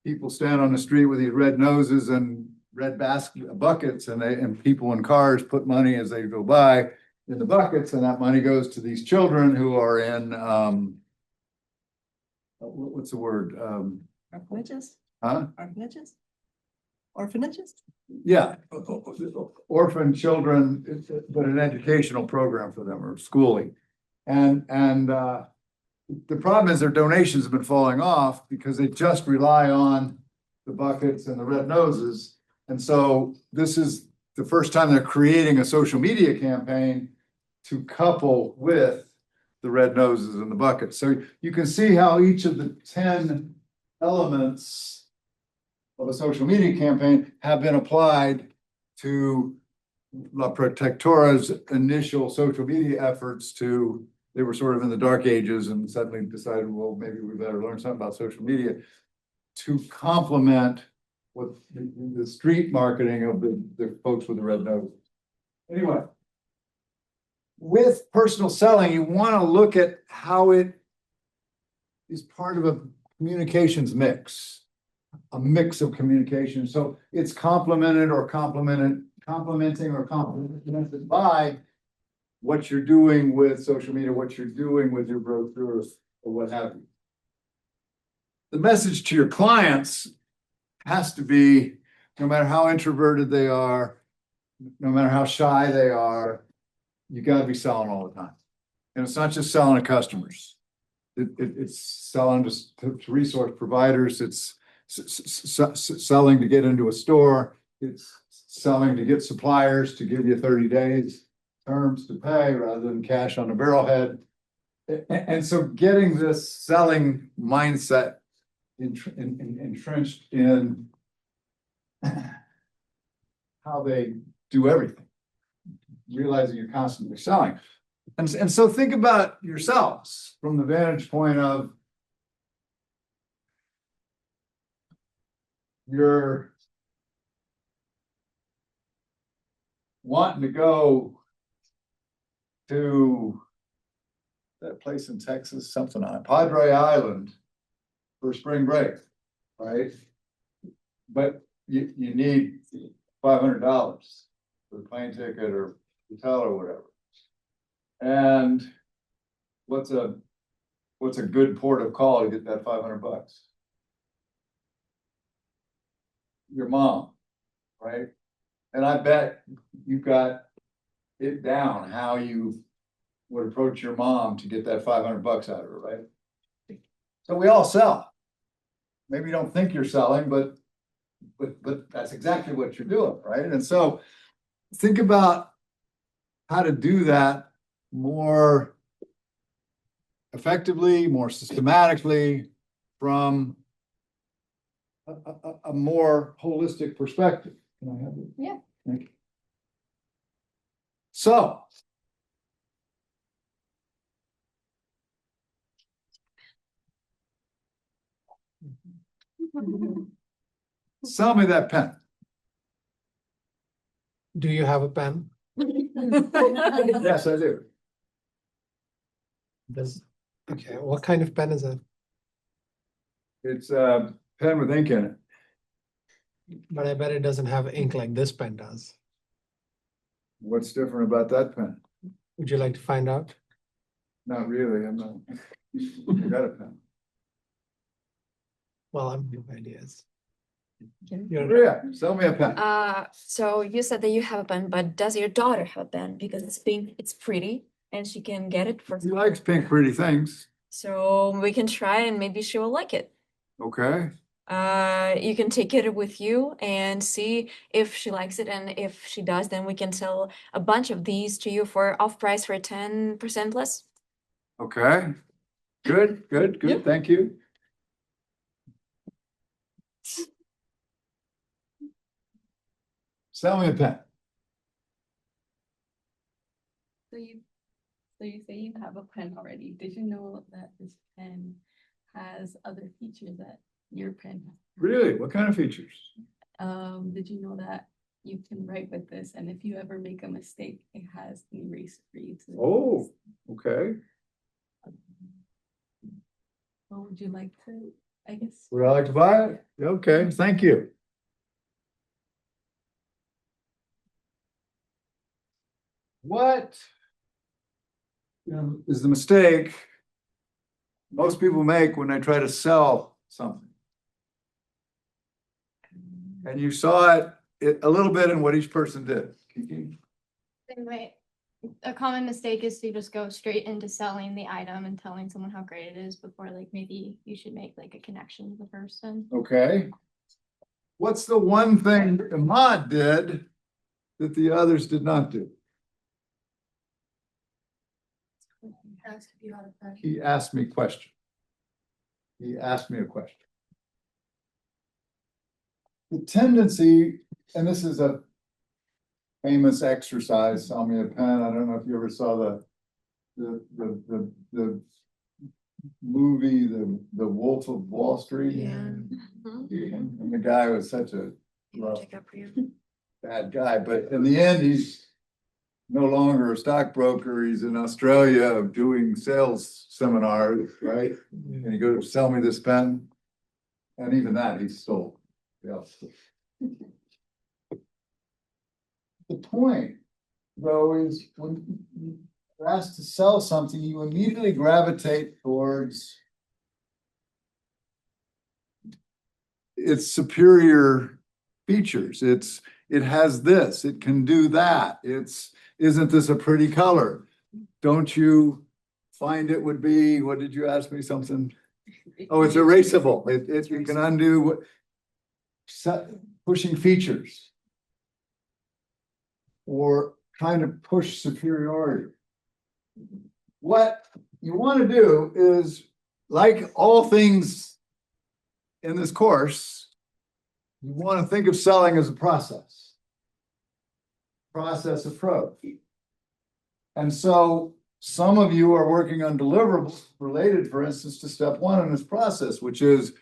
people stand on the street with these red noses and red buckets, and people in cars put money as they go by in the buckets, and that money goes to these children who are in what's the word? orphanages? Huh? Orphanages? Orphanages? Yeah, orphan children, but an educational program for them, or schooling. And the problem is their donations have been falling off because they just rely on the buckets and the red noses. And so this is the first time they're creating a social media campaign to couple with the red noses in the bucket. So you can see how each of the 10 elements of a social media campaign have been applied to La Protectora's initial social media efforts to, they were sort of in the dark ages and suddenly decided, well, maybe we better learn something about social media to complement what the street marketing of the folks with the red nose. Anyway, with personal selling, you want to look at how it is part of a communications mix, a mix of communication. So it's complemented or complementing or complemented by what you're doing with social media, what you're doing with your brochures or what have you. The message to your clients has to be, no matter how introverted they are, no matter how shy they are, you got to be selling all the time. And it's not just selling to customers. It's selling to resource providers. It's selling to get into a store. It's selling to get suppliers to give you 30 days terms to pay rather than cash on the barrelhead. And so getting this selling mindset entrenched in how they do everything, realizing you're constantly selling. And so think about yourselves from the vantage point of you're wanting to go to that place in Texas, something on Padre Island for spring break, right? But you need $500 for the plane ticket or hotel or whatever. And what's a good port of call to get that $500? Your mom, right? And I bet you've got it down how you would approach your mom to get that $500 out of her, right? So we all sell. Maybe you don't think you're selling, but that's exactly what you're doing, right? And so think about how to do that more effectively, more systematically from a more holistic perspective. Can I have it? Yeah. Thank you. So sell me that pen. Do you have a pen? Yes, I do. Okay, what kind of pen is it? It's a pen with ink in it. But I bet it doesn't have ink like this pen does. What's different about that pen? Would you like to find out? Not really, I'm not. I got a pen. Well, I'm new ideas. Yeah, sell me a pen. So you said that you have a pen, but does your daughter have a pen? Because it's pink, it's pretty, and she can get it for. He likes pink pretty things. So we can try and maybe she will like it. Okay. You can take it with you and see if she likes it, and if she does, then we can sell a bunch of these to you for off price for 10% less. Okay. Good, good, good. Yep. Thank you. Sell me a pen. So you say you have a pen already. Did you know that this pen has other features that your pen has? Really? What kind of features? Did you know that you can write with this, and if you ever make a mistake, it has an eraser for you to. Oh, okay. Well, would you like to, I guess? Would I like to buy it? Okay, thank you. What is the mistake most people make when they try to sell something? And you saw it a little bit in what each person did. Kiki? A common mistake is to just go straight into selling the item and telling someone how great it is before, like, maybe you should make like a connection to the person. Okay. What's the one thing Ahmad did that the others did not do? Ask if you had a pen. He asked me a question. He asked me a question. The tendency, and this is a famous exercise, sell me a pen. I don't know if you ever saw the movie, the Wolf of Wall Street. And the guy was such a rough, bad guy, but in the end, he's no longer a stockbroker. He's in Australia doing sales seminars, right? And he goes, sell me this pen. And even that he stole. Yeah. The point, though, is when you're asked to sell something, you immediately gravitate towards its superior features. It has this, it can do that. Isn't this a pretty color? Don't you find it would be, what did you ask me, something? Oh, it's erasable. You can undo what pushing features or trying to push superiority. What you want to do is, like all things in this course, you want to think of selling as a process approach. And so some of you are working on deliverables related, for instance, to step one in this process, which is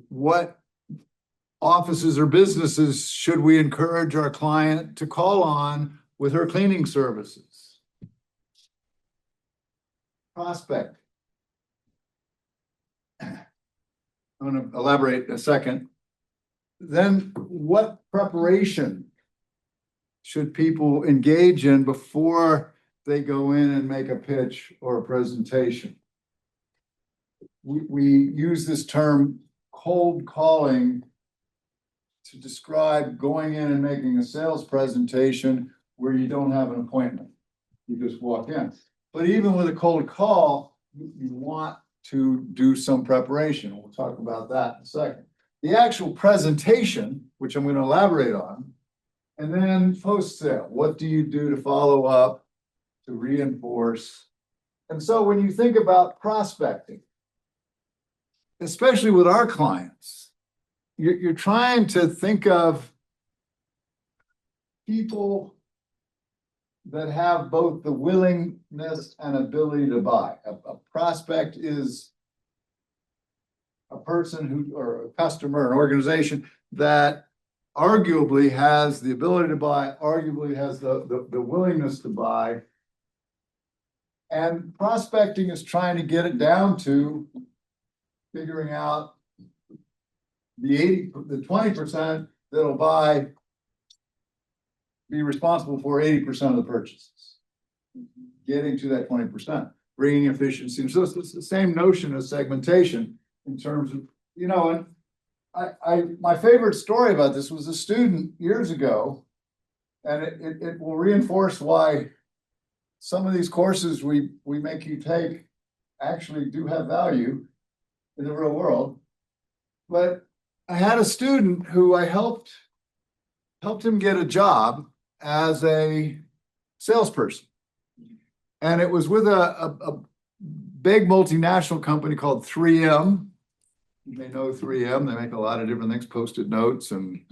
what offices or businesses should we encourage our client to call on with her cleaning services? Prospect. I'm going to elaborate in a second. Then what preparation should people engage in before they go in and make a pitch or a presentation? We use this term cold calling to describe going in and making a sales presentation where you don't have an appointment. You just walk in. But even with a cold call, you want to do some preparation. We'll talk about that in a second. The actual presentation, which I'm going to elaborate on, and then post-sale. What do you do to follow up, to reinforce? And so when you think about prospecting, especially with our clients, you're trying to think of people that have both the willingness and ability to buy. A prospect is a person or a customer, an organization that arguably has the ability to buy, arguably has the willingness to buy. And prospecting is trying to get it down to figuring out the 20% that'll buy, be responsible for 80% of the purchases. Getting to that 20%, bringing efficiency. So it's the same notion of segmentation in terms of, and my favorite story about this was a student years ago, and it will reinforce why some of these courses we make you take actually do have value in the real world. But I had a student who I helped him get a job as a salesperson. And it was with a big multinational company called 3M. You may know 3M. They make a lot of different things, Post-it notes and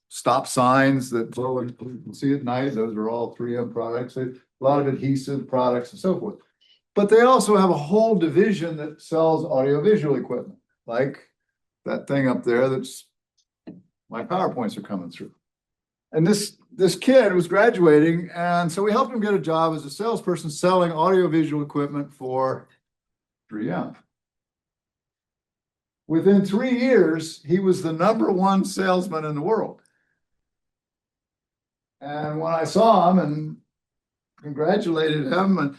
stop signs that you can see at night. Those are all 3M products. A lot of adhesive products and so forth. But they also have a whole division that sells audiovisual equipment, like that thing up there that's my PowerPoints are coming through. And this kid was graduating, and so we helped him get a job as a salesperson selling audiovisual equipment for 3M. Within 3 years, he was the #1 salesman in the world. And when I saw him and congratulated him, and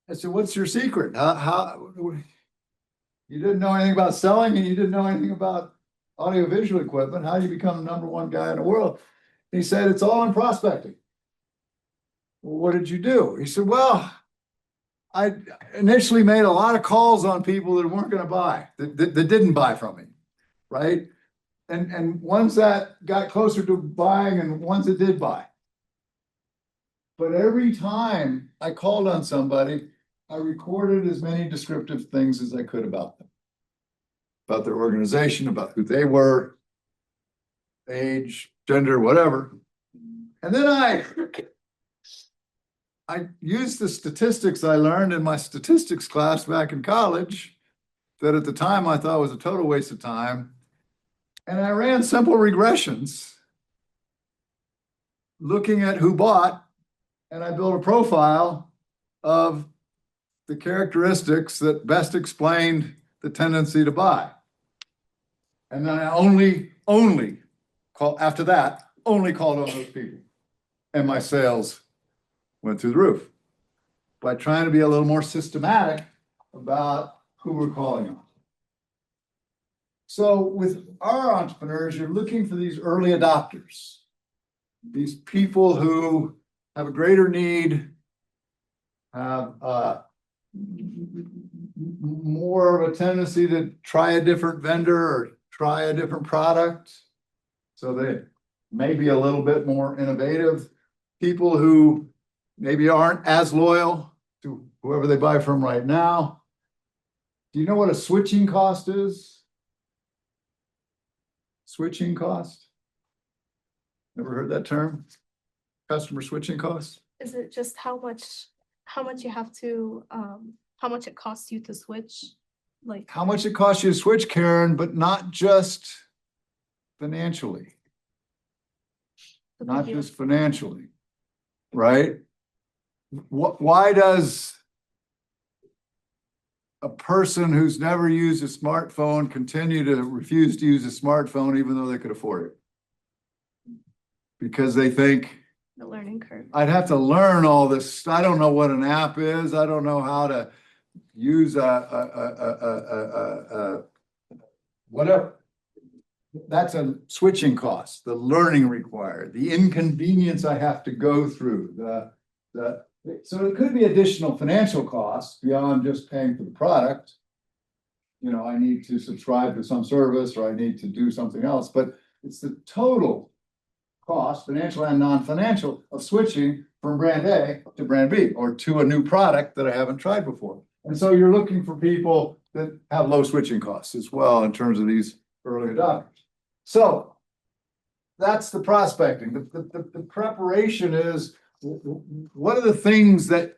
I said, "What's your secret? How you didn't know anything about selling and you didn't know anything about audiovisual equipment. How do you become the #1 guy in the world?" He said, "It's all in prospecting." Well, what did you do? He said, "Well, I initially made a lot of calls on people that weren't going to buy, that didn't buy from me, right? And ones that got closer to buying and ones that did buy. But every time I called on somebody, I recorded as many descriptive things as I could about them. About their organization, about who they were, age, gender, whatever. And then I used the statistics I learned in my statistics class back in college, that at the time I thought was a total waste of time. And I ran simple regressions looking at who bought, and I built a profile of the characteristics that best explained the tendency to buy. And then I only after that, only called on those people. And my sales went through the roof by trying to be a little more systematic about who we're calling on. So with our entrepreneurs, you're looking for these early adopters, these people who have a greater need, have more of a tendency to try a different vendor or try a different product. So they may be a little bit more innovative. People who maybe aren't as loyal to whoever they buy from right now. Do you know what a switching cost is? Switching cost? Never heard that term? Customer switching cost? Is it just how much you have to, how much it costs you to switch? Like, How much it costs you to switch, Karen, but not just financially. Not just financially, right? Why does a person who's never used a smartphone continue to refuse to use a smartphone even though they could afford it? Because they think, the learning curve. I'd have to learn all this. I don't know what an app is. I don't know how to use whatever. That's a switching cost, the learning required, the inconvenience I have to go through, so it could be additional financial costs beyond just paying for the product. You know, I need to subscribe to some service or I need to do something else, but it's the total cost, financial and non-financial, of switching from brand A to brand B or to a new product that I haven't tried before. And so you're looking for people that have low switching costs as well in terms of these early adopters. So that's the prospecting. The preparation is, what are the things that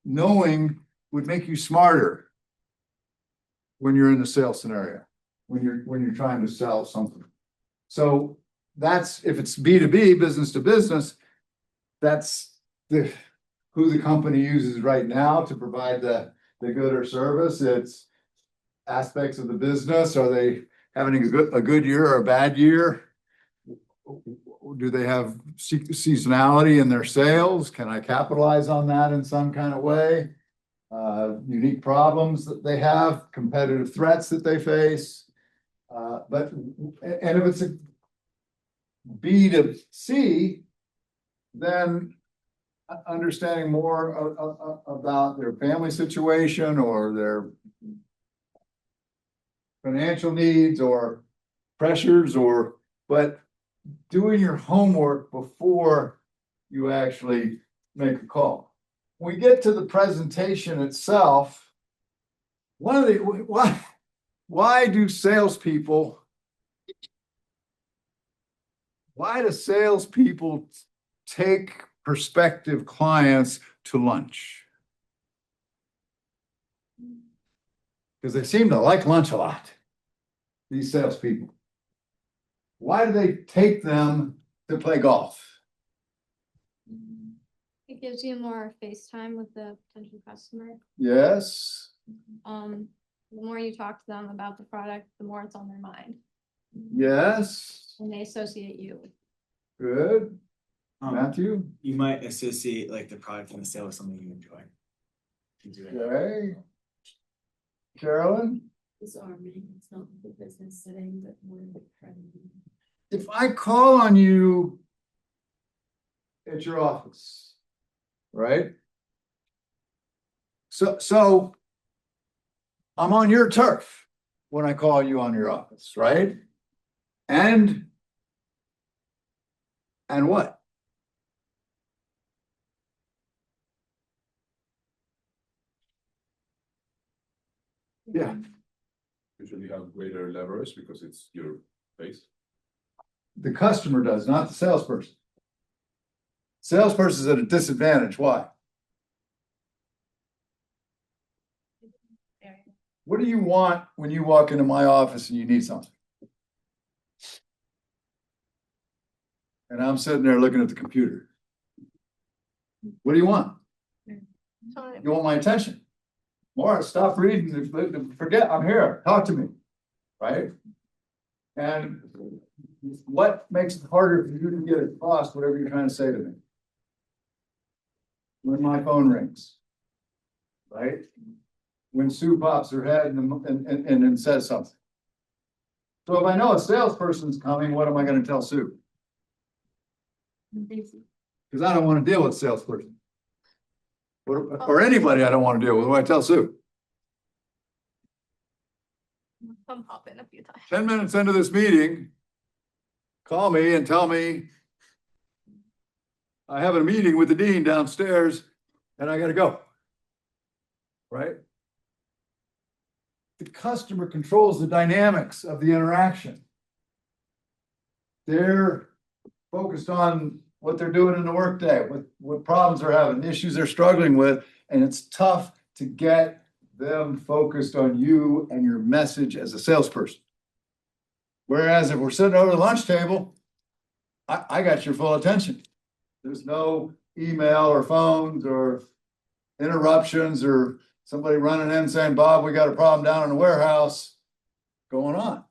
knowing would make you smarter when you're in the sales scenario, when you're trying to sell something. So that's, if it's B2B, business to business, that's who the company uses right now to provide the good or service. It's aspects of the business. Are they having a good year or a bad year? Do they have seasonality in their sales? Can I capitalize on that in some kind of way? Unique problems that they have, competitive threats that they face. And if it's a B to C, then understanding more about their family situation or their financial needs or pressures, but doing your homework before you actually make a call. When we get to the presentation itself, why do salespeople take prospective clients to lunch? Because they seem to like lunch a lot, these salespeople. Why do they take them to play golf? It gives you more face time with the potential customer. Yes. The more you talk to them about the product, the more it's on their mind. Yes. And they associate you. Good. Matthew? You might associate like the product and the sale with something you enjoy. If you do it. Okay. Carolyn? Disarming, it's not the business setting, but more of a friend. If I call on you at your office, right? So I'm on your turf when I call you on your office, right? And what? Yeah. Usually have greater leverage because it's your face. The customer does, not the salesperson. Salesperson's at a disadvantage. Why? What do you want when you walk into my office and you need something? And I'm sitting there looking at the computer. What do you want? You want my attention? Maura, stop reading, forget, I'm here, talk to me, right? And what makes it harder for you to get across whatever you're trying to say to me? When my phone rings, right? When Sue pops her head and says something. So if I know a salesperson's coming, what am I gonna tell Sue? Because I don't want to deal with a salesperson. Or anybody I don't want to deal with. What do I tell Sue? Come hop in a few times. 10 minutes into this meeting, call me and tell me I have a meeting with the dean downstairs and I gotta go. Right? The customer controls the dynamics of the interaction. They're focused on what they're doing in the workday, what problems they're having, issues they're struggling with, and it's tough to get them focused on you and your message as a salesperson. Whereas if we're sitting over the lunch table, I got your full attention. There's no email or phones or interruptions or somebody running in saying, Bob, we got a problem down in the warehouse going on.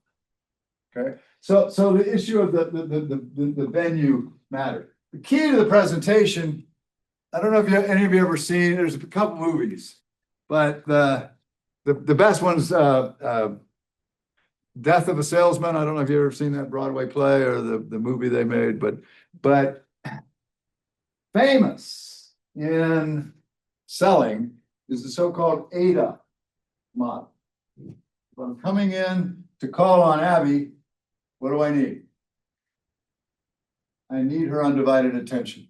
Okay, so the issue of the venue matter. The key to the presentation, I don't know if any of you ever seen, there's a couple movies, but the best one's Death of a Salesman. I don't know if you've ever seen that Broadway play or the movie they made, but famous in selling is the so-called AIDA model. If I'm coming in to call on Abby, what do I need? I need her undivided attention.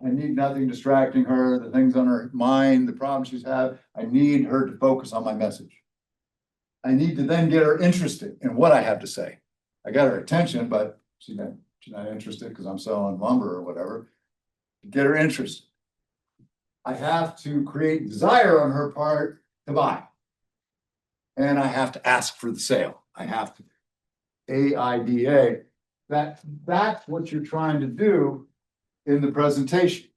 I need nothing distracting her, the things on her mind, the problems she's had. I need her to focus on my message. I need to then get her interested in what I have to say. I got her attention, but she's not interested because I'm selling lumber or whatever. Get her interested. I have to create desire on her part to buy. And I have to ask for the sale. I have to AIDA. That's what you're trying to do in the presentation.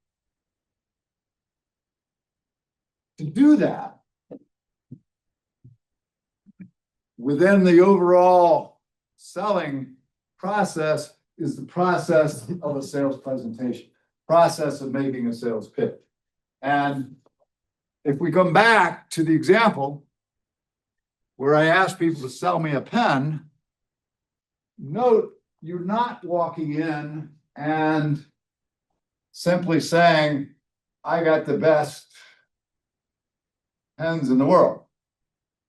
To do that, within the overall selling process is the process of a sales presentation, process of making a sales pitch. And if we come back to the example where I ask people to sell me a pen, note you're not walking in and simply saying, I got the best pens in the world.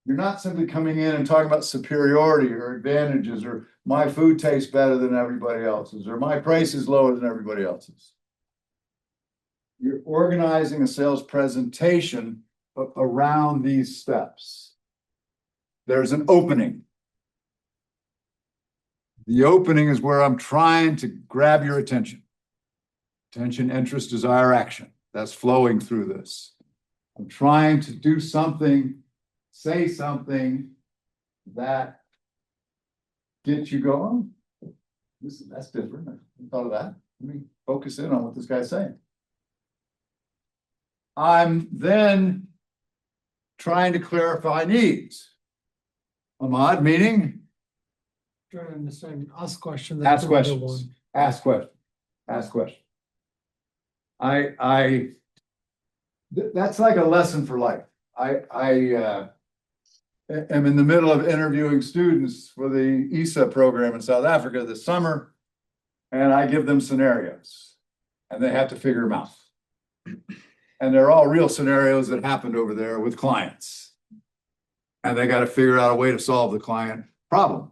You're not simply coming in and talking about superiority or advantages or my food tastes better than everybody else's or my price is lower than everybody else's. You're organizing a sales presentation around these steps. There's an opening. The opening is where I'm trying to grab your attention. Attention, interest, desire, action. That's flowing through this. I'm trying to do something, say something that gets you going. That's different. I thought of that. Let me focus in on what this guy's saying. I'm then trying to clarify needs. Ahmad, meaning? Trying to understand, ask questions. Ask questions. Ask questions. Ask questions. That's like a lesson for life. I am in the middle of interviewing students for the ESA program in South Africa this summer, and I give them scenarios, and they have to figure them out. And they're all real scenarios that happened over there with clients. And they got to figure out a way to solve the client problem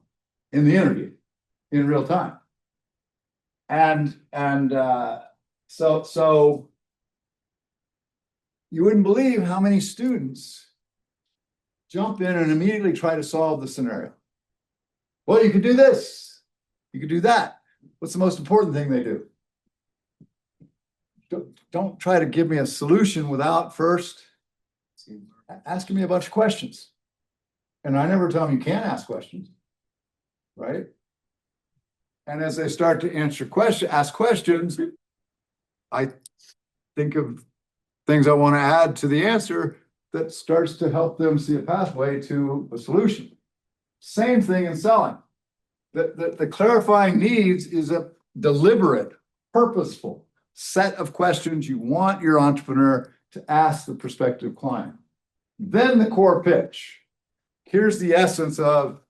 in the interview in real time. So you wouldn't believe how many students jump in and immediately try to solve the scenario. Well, you could do this, you could do that. What's the most important thing they do? Don't try to give me a solution without first asking me a bunch of questions. And I never tell them you can't ask questions, right? And as they start to ask questions, I think of things I want to add to the answer that starts to help them see a pathway to a solution. Same thing in selling. The clarifying needs is a deliberate, purposeful set of questions you want your entrepreneur to ask the prospective client. Then the core pitch. Here's the essence of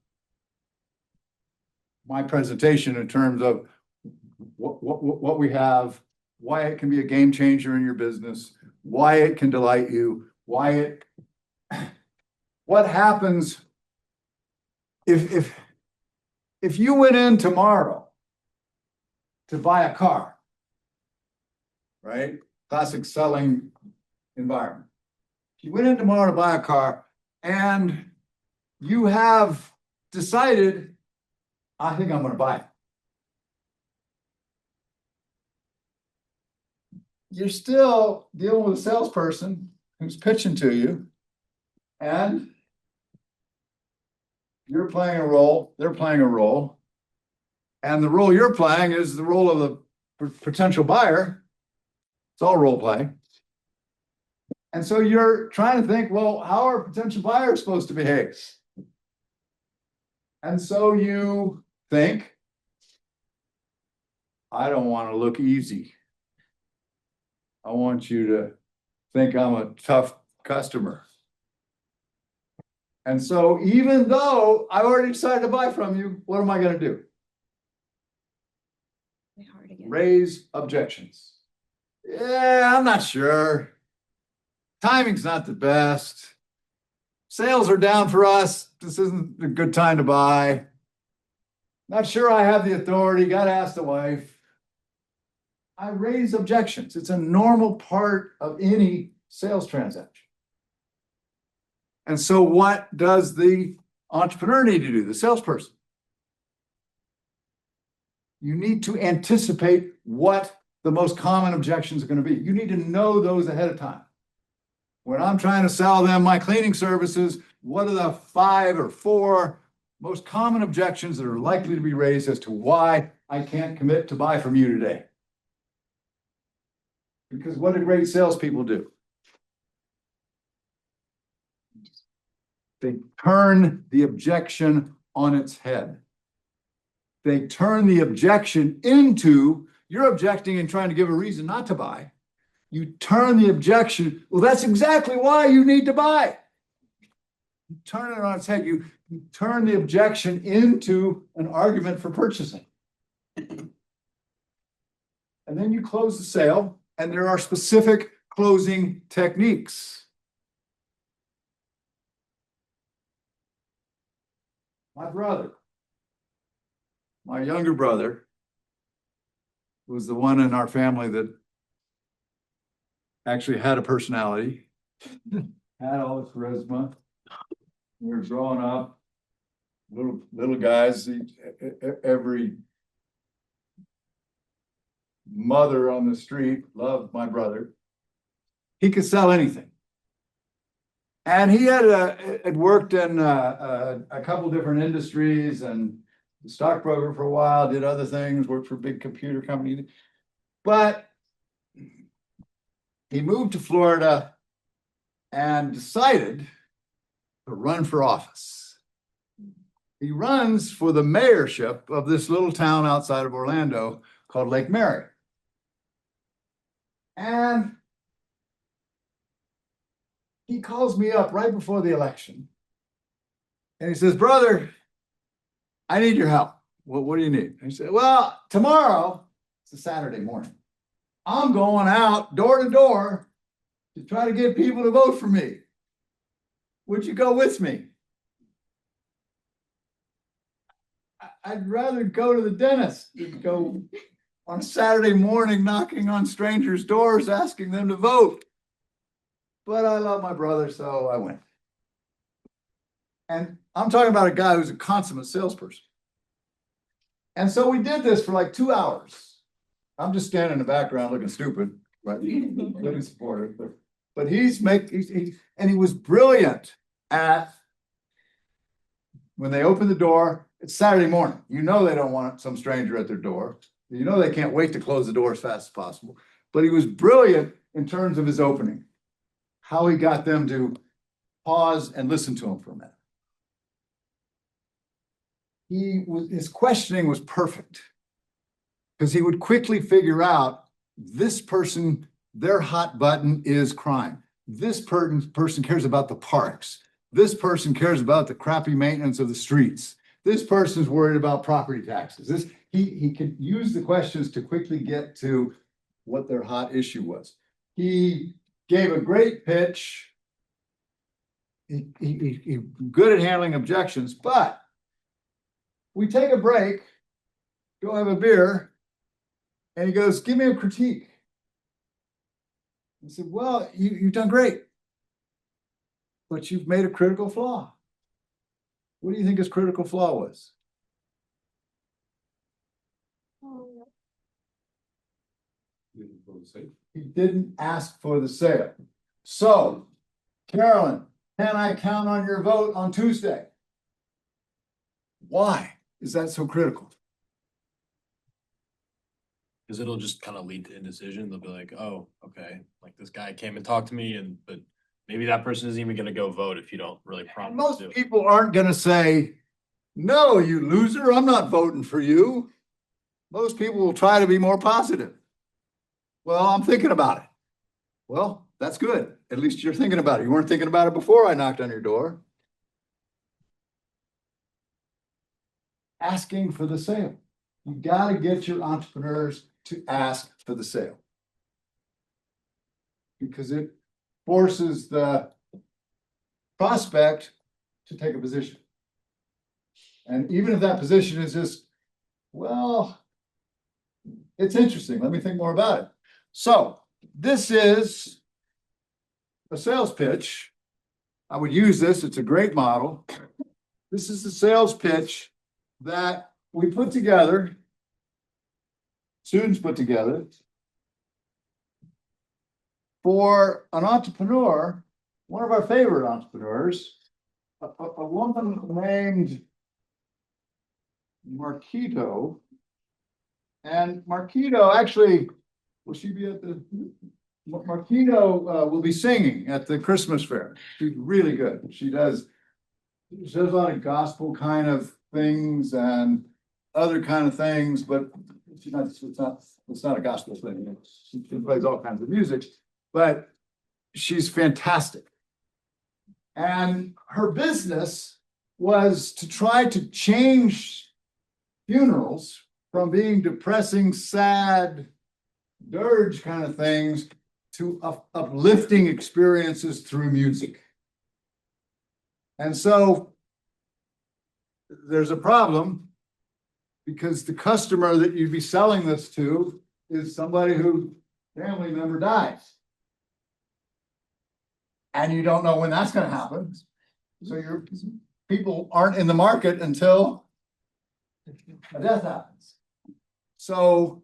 my presentation in terms of what we have, why it can be a game changer in your business, why it can delight you, what happens if you went in tomorrow to buy a car, right? Classic selling environment. If you went in tomorrow to buy a car and you have decided, I think I'm going to buy it. You're still dealing with a salesperson who's pitching to you, and you're playing a role, they're playing a role, and the role you're playing is the role of the potential buyer. It's all role play. And so you're trying to think, well, how are potential buyers supposed to behave? And so you think, I don't want to look easy. I want you to think I'm a tough customer. And so even though I already decided to buy from you, what am I going to do? Raise objections. Yeah, I'm not sure. Timing's not the best. Sales are down for us. This isn't a good time to buy. Not sure I have the authority. Got to ask the wife. I raise objections. It's a normal part of any sales transaction. And so what does the entrepreneur need to do, the salesperson? You need to anticipate what the most common objections are going to be. You need to know those ahead of time. When I'm trying to sell them my cleaning services, what are the 5 or 4 most common objections that are likely to be raised as to why I can't commit to buy from you today? Because what do great salespeople do? They turn the objection on its head. They turn the objection into, you're objecting and trying to give a reason not to buy. You turn the objection, well, that's exactly why you need to buy. You turn it on its head. You turn the objection into an argument for purchasing. And then you close the sale, and there are specific closing techniques. My brother, my younger brother, was the one in our family that actually had a personality, had all this charisma. We were growing up, little guys. Every mother on the street loved my brother. He could sell anything. And he had worked in a couple different industries and stockbroker for a while, did other things, worked for a big computer company. But he moved to Florida and decided to run for office. He runs for the mayorship of this little town outside of Orlando called Lake Mary. And he calls me up right before the election. And he says, brother, I need your help. Well, what do you need? I said, well, tomorrow, it's a Saturday morning, I'm going out door to door to try to get people to vote for me. Would you go with me? I'd rather go to the dentist than go on a Saturday morning knocking on strangers' doors asking them to vote. But I love my brother, so I went. And I'm talking about a guy who's a consummate salesperson. And so we did this for like 2 hours. I'm just standing in the background looking stupid, right? Looking supportive, but he's and he was brilliant at when they open the door, it's Saturday morning. You know they don't want some stranger at their door. You know they can't wait to close the door as fast as possible. But he was brilliant in terms of his opening. How he got them to pause and listen to him for a minute. His questioning was perfect. Because he would quickly figure out this person, their hot button is crime. This person cares about the parks. This person cares about the crappy maintenance of the streets. This person's worried about property taxes. He could use the questions to quickly get to what their hot issue was. He gave a great pitch. He good at handling objections, but we take a break, go have a beer, and he goes, give me a critique. I said, well, you've done great, but you've made a critical flaw. What do you think his critical flaw was? He didn't ask for the sale. So, Carolyn, can I count on your vote on Tuesday? Why is that so critical? Because it'll just kind of lead to indecision. They'll be like, oh, okay, like this guy came and talked to me, but maybe that person isn't even gonna go vote if you don't really prompt them to Most do it. people aren't gonna say, no, you loser, I'm not voting for you. Most people will try to be more positive. Well, I'm thinking about it. Well, that's good. At least you're thinking about it. You weren't thinking about it before I knocked on your door. Asking for the sale. You gotta get your entrepreneurs to ask for the sale. Because it forces the prospect to take a position. And even if that position is just, well, it's interesting. Let me think more about it. So this is a sales pitch. I would use this. It's a great model. This is the sales pitch that we put together, students put together for an entrepreneur, one of our favorite entrepreneurs, a woman named Marquito. And Marquito actually, will she be at the, Marquito will be singing at the Christmas fair. She's really good. She does a lot of gospel kind of things and other kind of things, but it's not a gospel thing. She plays all kinds of music, but she's fantastic. And her business was to try to change funerals from being depressing, sad, dirge kind of things to uplifting experiences through music. And so there's a problem because the customer that you'd be selling this to is somebody whose family member dies. And you don't know when that's going to happen. So your people aren't in the market until a death happens. So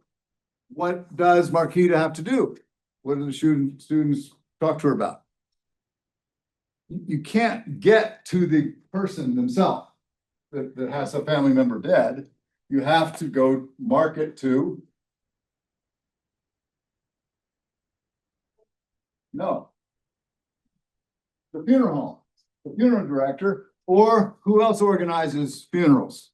what does Marquita have to do? What do the students talk to her about? You can't get to the person themselves that has a family member dead. You have to go market to. No. The funeral home, the funeral director, or who else organizes funerals?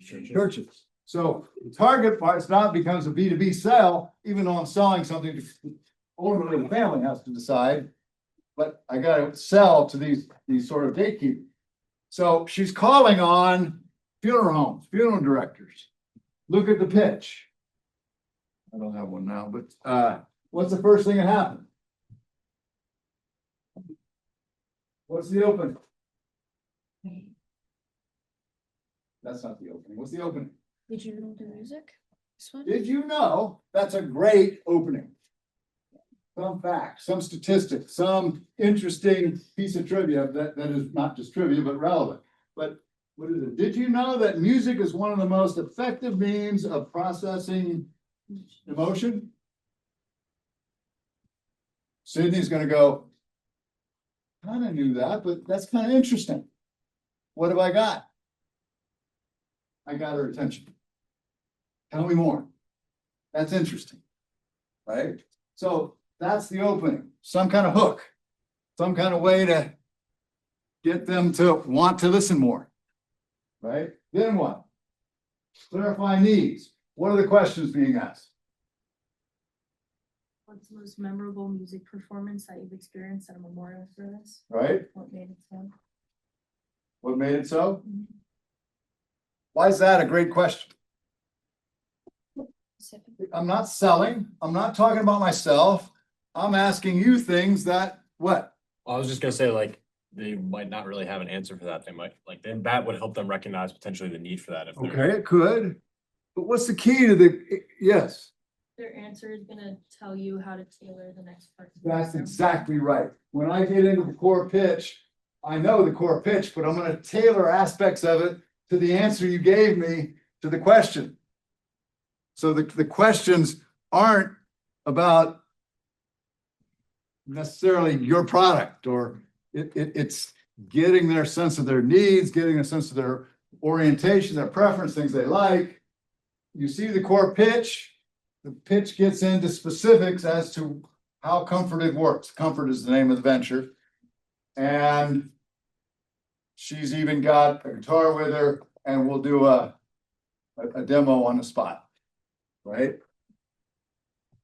Churches. So the target part now becomes a B2B sell, even though I'm selling something ultimately the family has to decide. But I gotta sell to these sort of gatekeepers. So she's calling on funeral homes, funeral directors. Look at the pitch. I don't have one now, but what's the first thing that happened? What's the opening? That's not the opening. What's the opening? Did you know the music? This one? Did you know that's a great opening? some fact, some statistic, some interesting piece of trivia that is not just trivia, but relevant. But what is it? Did you know that music is one of the most effective means of processing emotion? Sydney's gonna go, kinda knew that, but that's kind of interesting. What have I got? I got her attention. Tell me more. That's interesting. Right? So that's the opening, some kind of hook, some kind of way to get them to want to listen more. Right? Then what? Clarify needs. What are the questions being asked? What's the most memorable music performance that you've experienced at a memorial service? Right? What made it so? What made it so? Why is that a great question? I'm not selling, I'm not talking about myself. I'm asking you things that, what? I was just gonna say, like, they might not really have an answer for that. They might, like, then that would help them recognize potentially the need for that if they're. Okay, it could. But what's the key to the, yes, Their answer is gonna tell you how to tailor the next part. that's exactly right. When I get into the core pitch, I know the core pitch, but I'm gonna tailor aspects of it to the answer you gave me to the question. So the questions aren't about necessarily your product, or it's getting their sense of their needs, getting a sense of their orientation, their preference, things they like. You see the core pitch, the pitch gets into specifics as to how Comfort works. Comfort is the name of the venture. And she's even got a guitar with her, and we'll do a demo on the spot. Right?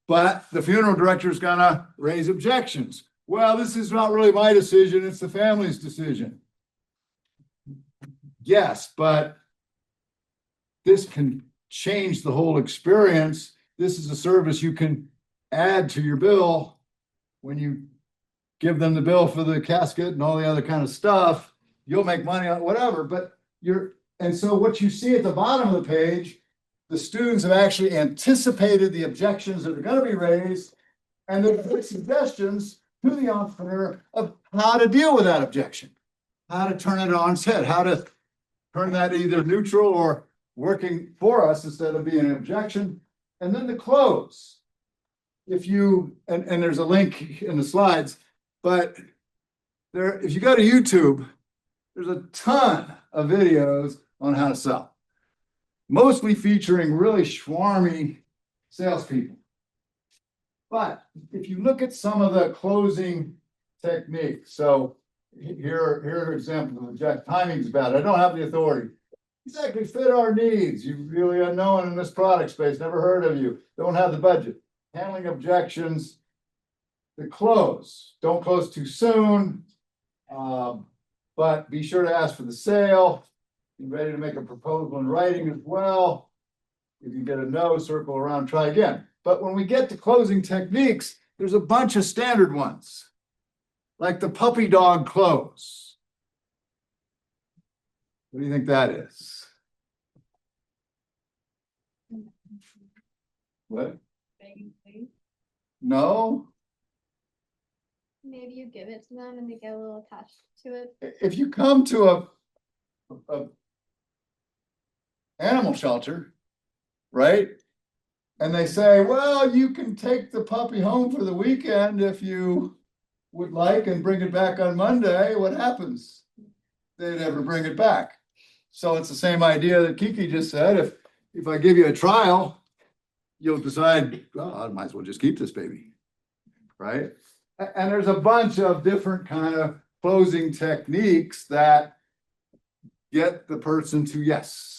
But the funeral director is gonna raise objections. Well, this is not really my decision, it's the family's decision. Yes, but this can change the whole experience. This is a service you can add to your bill when you give them the bill for the casket and all the other kind of stuff. You'll make money on whatever, but and so what you see at the bottom of the page, the students have actually anticipated the objections that are going to be raised, and they've put suggestions to the entrepreneur of how to deal with that objection, how to turn it on its head, how to turn that either neutral or working for us instead of being an objection. And then the close. If you, and there's a link in the slides, but there, if you go to YouTube, there's a ton of videos on how to sell. Mostly featuring really schwarmy salespeople. But if you look at some of the closing techniques, so here are examples of object. Timing's bad. I don't have the authority. Exactly fit our needs. You really unknown in this product space. Never heard of you. Don't have the budget. Handling objections. The close. Don't close too soon. But be sure to ask for the sale. Be ready to make a proposal in writing as well. If you get a no, circle around, try again. But when we get to closing techniques, there's a bunch of standard ones, like the puppy dog close. What do you think that is? What? No? Maybe you give it to them and they get a little attached to it. If you come to a animal shelter, right? And they say, well, you can take the puppy home for the weekend if you would like and bring it back on Monday. What happens? They never bring it back. So it's the same idea that Kiki just said. If I give you a trial, you'll decide, well, I might as well just keep this baby, right? And there's a bunch of different kind of closing techniques that get the person to yes.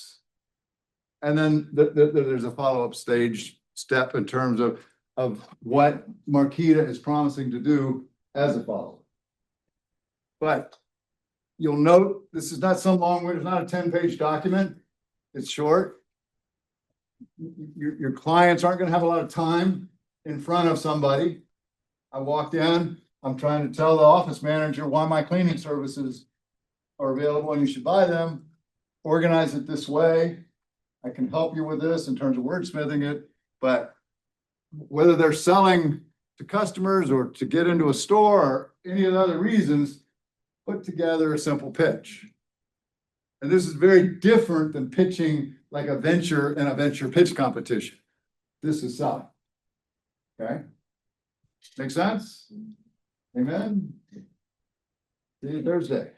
And then there's a follow-up step in terms of what Marquita is promising to do as a follow-up. But you'll note this is not some long way, it's not a 10-page document. It's short. Your clients aren't going to have a lot of time in front of somebody. I walked in, I'm trying to tell the office manager why my cleaning services are available and you should buy them. Organize it this way. I can help you with this in terms of wordsmithing it, but whether they're selling to customers or to get into a store or any of the other reasons, put together a simple pitch. And this is very different than pitching like a venture in a venture pitch competition. This is selling. Okay? Make sense? Amen? See you Thursday.